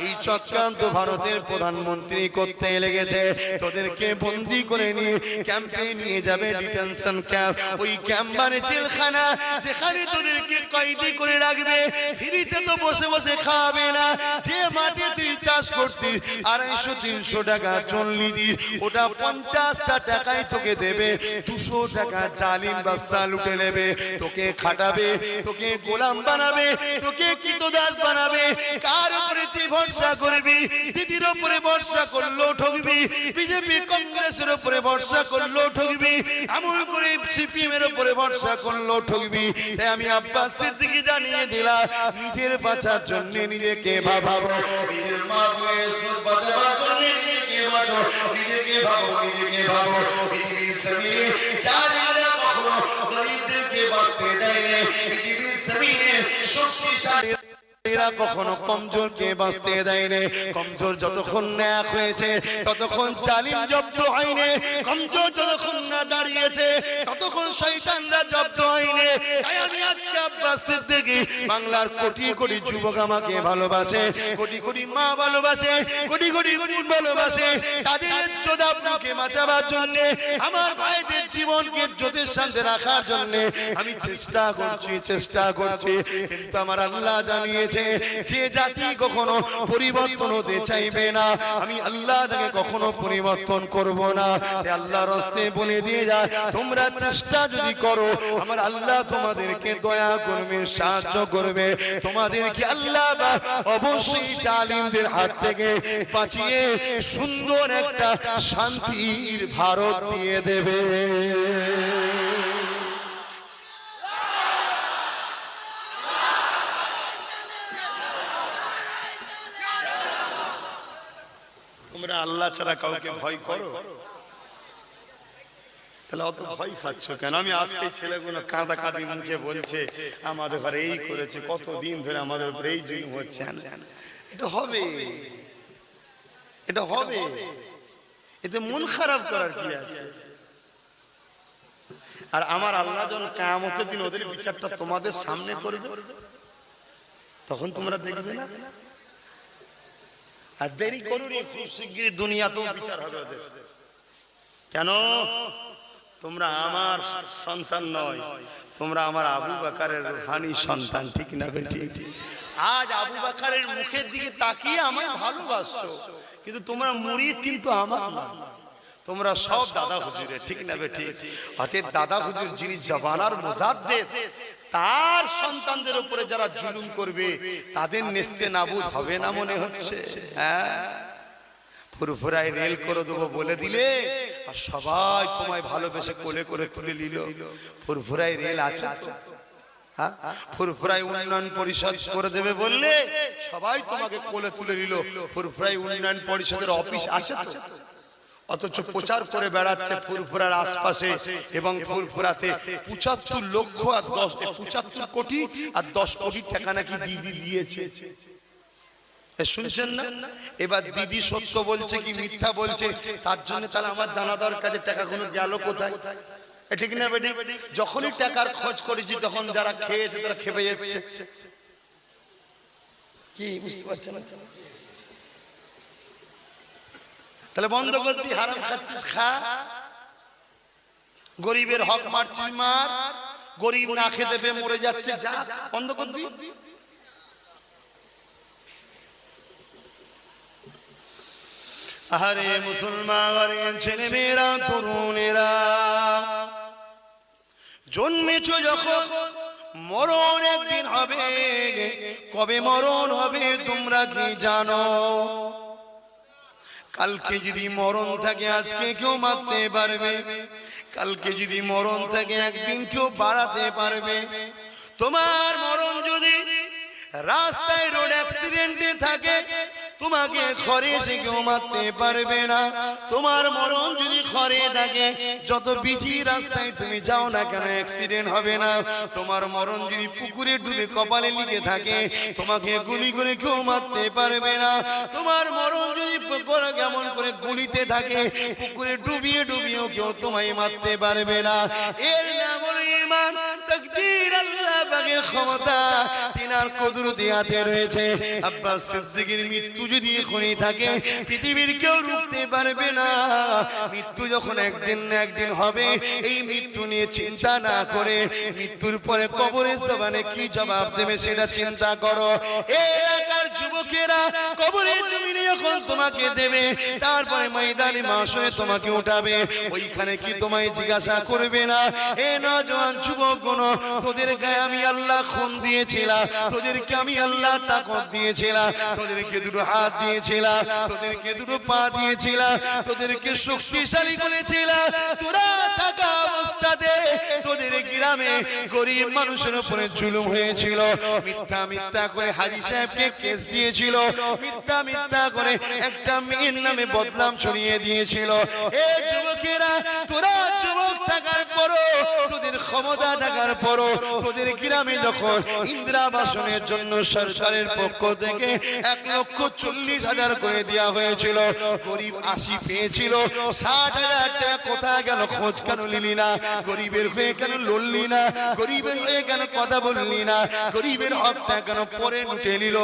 এই চক্রান্ত ভারতের প্রধানমন্ত্রী করতে লেগেছে। তোদেরকে বন্দী করে নিয়ে নিয়ে ক্যাম্পে নিয়ে যাবে, ডিটেনশন ক্যাম্প। ওই ক্যাম্প মানে জেলখানা, যেখানে তোদেরকে কয়েদি করে রাখবে। ফ্রিতে তো বসে বসে খাওয়াবে না। যে মাঠে তুই চাষ করতি 250-300 টাকা চললি দি, ওটা 50টা টাকায় তোকে দেবে। 200 টাকা জালিম বাদশা লুটে নেবে, তোকে খাটাবে, তোকে গোলাম বানাবে, তোকে কৃতদাস বানাবে। কার উপরে তুই ভরসা করবি? দিদির উপরে ভরসা করলেও ঠকবি, বিজেপি কংগ্রেসের উপরে ভরসা করলেও ঠকবি, এমন করে সিপিএম এর উপরে ভরসা করলেও ঠকবি। তাই আমি আব্বাস সিদ্দিকী জানিয়ে দিলাম, নিজের বাঁচার জন্য নিজেকে ভাবাবো, নিজের মা বউয়ের সুখ বাঁচাবার জন্য নিজেকে বাঁচো, নিজেকে ভাবো, নিজেকে ভাবো। পৃথিবীর জমিনে জালিমরা কখনো গরিবদেরকে বাঁচতে দেয় না। পৃথিবীর জমিনে শক্তিশালী এরা কখনো কমজোরকে বাঁচতে দেয়নি। কমজোর যতক্ষণ না হয়েছে ততক্ষণ জালিম জব্দ হয়নি, কমজোর যতক্ষণ না দাঁড়িয়েছে ততক্ষণ শয়তানরা জব্দ হয়নি। তাই আমি আজকে আব্বাস সিদ্দিকী, বাংলার কোটি কোটি যুবক আমাকে ভালোবাসে, কোটি কোটি মা ভালোবাসে, কোটি কোটি বোন ভালোবাসে। তাদের চোদাবকে বাঁচাবার জন্য, আমার ভাইদের জীবনকে জ্যোতির সাথে রাখার জন্য আমি চেষ্টা করছি। কিন্তু আমার আল্লাহ জানিয়েছে, যে জাতি কখনো পরিবর্তন হতে চাইবে না, আমি আল্লাহ তাকে কখনো পরিবর্তন করব না। আল্লাহর রাস্তে বলে দিয়ে যায়, তোমরা চেষ্টা যদি করো, আমার আল্লাহ তোমাদেরকে দয়া করবে, সাহায্য করবে। তোমাদেরকে আল্লাহ অবশ্যই জালিমদের হাত থেকে বাঁচিয়ে সুন্দর একটা শান্তির ভারত দিয়ে দেবে। তোমরা আল্লাহ ছাড়া কাউকে ভয় করো? তাহলে অত ভয় খাচ্ছ কেন? আমি আজকে ছেলেগুলো কাঁদা কাঁদি মুখে বলছে, আমাদের ঘরে এই করেছে, কতদিন ধরে আমাদের উপরে এই জুলুম হচ্ছে। এটা হবে, এটা হবে, এতে মন খারাপ করার কি আছে? আর আমার আল্লাহ যখন কিয়ামতের দিন ওদের বিচারটা তোমাদের সামনে করবে, তখন তোমরা দেখবে না? আর দেরি করুনি, খুব শিগগিরই দুনিয়াতেও বিচার হবে ওদের। কেন? তোমরা আমার সন্তান নয়, তোমরা আমার আবু বকরের রূহানি সন্তান, ঠিক না বেটি? আজ আবু বকরের মুখের দিকে তাকিয়ে আমায় ভালোবাসছো, কিন্তু তোমরা মুরিদ কিন্তু আমার না, তোমরা সব দাদা হুজুরের, ঠিক না বেটি? অতএব দাদা হুজুর যিনি জবানার মুজাদ্দিদ, তার সন্তানদের উপরে যারা জুলুম করবে তাদের নেস্তে নাবুদ হবে না মনে হচ্ছে? হ্যাঁ, ফুরফুরায় রেল করে দেবো বলে দিলে আর সবাই তোমায় ভালোবেসে কোলে করে তুলে নিল। ফুরফুরায় রেল আছে? হ্যাঁ, ফুরফুরায় উন্নয়ন পরিষদ করে দেবে বললে সবাই তোমাকে কোলে তুলে নিল। ফুরফুরায় উন্নয়ন পরিষদের অফিস আছে? অথচ প্রচার করে বেড়াচ্ছে ফুরফুরার আশপাশে, এবং ফুরফুরাতে 75 লক্ষ আর 75 কোটি আর 10 কোটি টাকা নাকি দিদি দিয়েছে। শুনছেন না? এবার দিদি সত্য বলছে কি মিথ্যা বলছে তার জন্য তাহলে আমার জানা দরকার যে টাকাগুলো গেল কোথায়, ঠিক না বেটি? যখনই টাকার খোঁজ করেছি তখন যারা খেয়েছে তারা খেপে যাচ্ছে। কি বুঝতে পারছেন? তাহলে বন্ধ করতি, হারাম খাচ্ছিস খা, গরিবের হক মারছিস মার, গরিব না খেতে পেয়ে মরে যাচ্ছে, যা বন্ধ করতি। আরে মুসলমান ছেলে মেয়েরা, তরুণেরা, জন্মেছ যখন মরণ একদিন হবে। কবে মরণ হবে তোমরা কি জানো? কালকে যদি মরণ থাকে আজকে কেউ মারতে পারবে, কালকে যদি মরণ থাকে একদিন কেউ বাড়াতে পারবে। তোমার মরণ যদি রাস্তায় রোড অ্যাক্সিডেন্টে থাকে তোমাকে ঘরে এসে কেউ মারতে পারবে না। তোমার মরণ যদি ঘরে থাকে যত বিজি রাস্তায় তুমি যাও না কেন অ্যাক্সিডেন্ট হবে না। তোমার মরণ যদি পুকুরে ডুবে কপালে লিখে থাকে তোমাকে গুলি করে কেউ মারতে পারবে না। তোমার মরণ যদি কেমন করে গুলিতে থাকে পুকুরে ডুবিয়ে ডুবিয়েও কেউ তোমায় মারতে পারবে না। এর নাম হলো ঈমান। তাকদীর আল্লাহ পাকের ক্ষমতা তিনার কুদরতি হাতে রয়েছে। আব্বাস সিদ্দিকীর মৃত্যু যদি এখনই থাকে পৃথিবীর কেউ রুখতে পারবে না। মৃত্যু যখন একদিন না একদিন হবে, এই মৃত্যু নিয়ে চিন্তা না করে মৃত্যুর পরে কবরের জবানে কি জবাব দেবে সেটা চিন্তা করো। এই এলাকার যুবকেরা কবরের জমিনে যখন তোমাকে দেবে, তারপরে ময়দানে মাশরে তোমাকে উঠাবে, ওইখানে কি তোমায় জিজ্ঞাসা করবে না এ নওজোয়ান যুবকগণ, তোদের গায়ে আমি আল্লাহ খুন দিয়েছিলাম, তোদেরকে আমি আল্লাহ তাকত দিয়েছিলাম, তোদেরকে দুটো হাত দিয়েছিলাম, তোদেরকে দুটো পা দিয়েছিলাম, তোদেরকে শক্তিশালী করেছিলাম, তোরা থাকা অবস্থাতে তোদের গ্রামে গরিব মানুষের উপরে জুলুম হয়েছিল, মিথ্যা মিথ্যা করে হাজী সাহেবকে কেস দিয়েছিল, মিথ্যা মিথ্যা করে একটা মেয়ের নামে বদনাম ছড়িয়ে দিয়েছিল। এই যুবকেরা, তোরা যুবক থাকার পরও, তোদের ক্ষমতা থাকার পরও, তোদের গ্রামে যখন ইন্দিরাবাসনের জন্য সরকারের পক্ষ থেকে 1,40,000 করে দেওয়া হয়েছিল, গরিব 80 পেয়েছিল, 60,000 টাকা কোথায় গেল খোঁজ কেন নিলি না? গরিবের হয়ে কেন লড়লি না? গরিবের হয়ে কেন কথা বললি না? গরিবের হকটা কেন পরে লুটে নিল?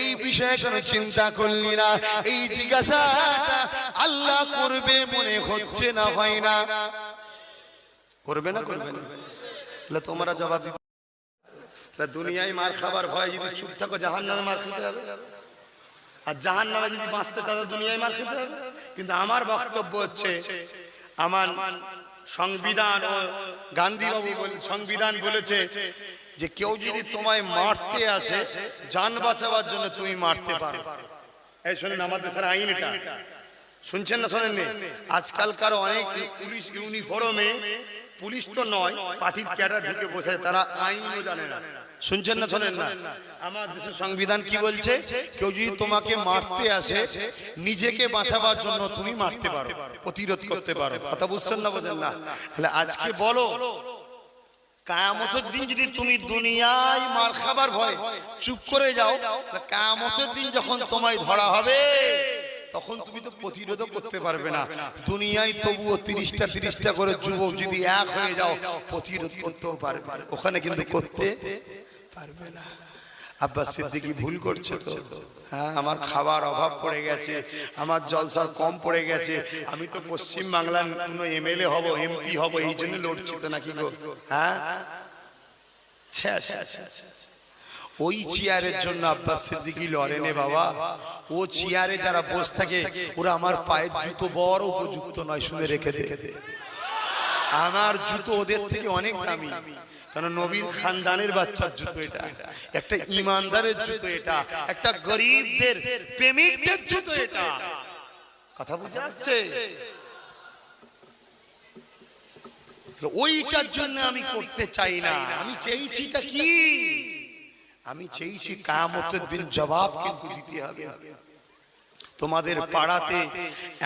এই বিষয়ে কেন চিন্তা করলি না? এই জিজ্ঞাসা আল্লাহ করবে মনে হচ্ছে না, হয় না? করবে না? করবে না? তোমরা জবাব দিতে, দুনিয়ায় মার খাবার ভয় যদি চুপ থাকো জাহান্নামে মার খেতে হবে, আর জাহান্নামে যদি বাঁচতে তাহলে দুনিয়ায় মার খেতে হবে। কিন্তু আমার বক্তব্য হচ্ছে, আমার সংবিধান ও গান্ধীবাবু সংবিধান বলেছে যে কেউ যদি তোমায় মারতে আসে, জান বাঁচাবার জন্য তুমি মারতে পারো। এই শোনেন, আমাদের দেশের আইন এটা, শুনছেন না শোনেননি? আজকালকার অনেক পুলিশ ইউনিফর্মে, পুলিশ তো নয়, পার্টির ক্যাডার ঢুকে বসে, তারা আইনও জানে না। শুনছেন না শোনেন না? আমার দেশের সংবিধান কি বলছে? কেউ যদি তোমাকে মারতে আসে, নিজেকে বাঁচাবার জন্য তুমি মারতে পারো, প্রতিরোধ করতে পারো। কথা বুঝছেন না? বোঝেন না? তাহলে আজকে বলো, কিয়ামতের দিন যদি তুমি দুনিয়ায় মার খাবার ভয় চুপ করে যাও, কিয়ামতের দিন যখন তোমায় ধরা হবে, তখন তুমি তো প্রতিরোধ করতে পারবে না। দুনিয়ায় তবুও 30টা করে যুবক যদি এক হয়ে যাও, প্রতিরোধ করতেও পারবে, ওখানে কিন্তু করতে পারবে না। আব্বাস সিদ্দিকী ভুল করছে তো। হ্যাঁ, আমার খাবার অভাব পড়ে গেছে, আমার জলসার কম পড়ে গেছে, আমি তো পশ্চিম বাংলার কোনো এমএলএ হব, এমপি হব, এই জন্য লড়ছি তো নাকি গো? হ্যাঁ, ওই চেয়ারের জন্য আব্বাস সিদ্দিকী লড়েনে বাবা। ও চেয়ারে যারা বসে থাকে, ওরা আমার পায়ের জুতো বড় উপযুক্ত নয়, শুনে রেখে দে। আমার জুতো ওদের থেকে অনেক দামি, কারণ নবীর খানদানের বাচ্চার জুতো এটা, একটা ইমানদারের জুতো এটা, একটা গরিবদের প্রেমিকদের জুতো এটা। কথা বুঝে আসছে? ওইটার জন্য আমি করতে চাই না। আমি চেয়েছিটা কি? আমি চেয়েছি কিয়ামতের দিন জবাব কিন্তু দিতে হবে। তোমাদের পাড়াতে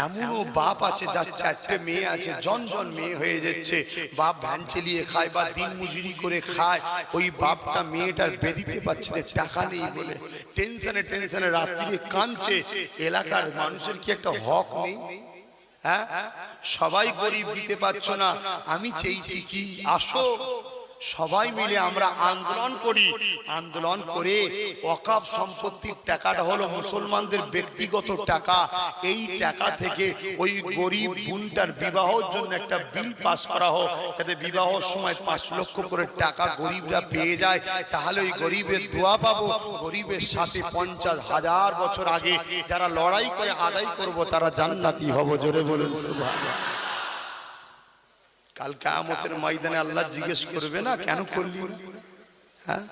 এমনও বাপ আছে যার 4টে মেয়ে আছে, জন মেয়ে হয়ে যাচ্ছে, বাপ ভ্যান চালিয়ে খায় বা দিন মজুরি করে খায়, ওই বাপটা মেয়েটার বেদিতে পাচ্ছে না, টাকা নেই বলে টেনশনে রাত্রিরে কাঁদছে। এলাকার মানুষের কি একটা হক নেই? হ্যাঁ, সবাই গরিব, দিতে পারছো না। আমি চেয়েছি কি, আসো সবাই মিলে আমরা আন্দোলন করি, আন্দোলন করে ওয়াকফ সম্পত্তির টাকাটা হলো মুসলমানদের ব্যক্তিগত টাকা, এই টাকা থেকে ওই গরিব বোনটার বিবাহের জন্য একটা বিল পাস করা হোক, যাতে বিবাহের সময় 5 লক্ষ করে টাকা গরিবরা পেয়ে যায়, তাহলে ওই গরিবের দোয়া পাবো। গরিবের সাথে 50,000 বছর আগে যারা লড়াই করে আদায় করব, তারা জান্নাতি হব। জোরে বলুন সুবহানাল্লাহ। কাল কিয়ামতের ময়দানে আল্লাহ জিজ্ঞেস করবে না কেন করলি? হ্যাঁ,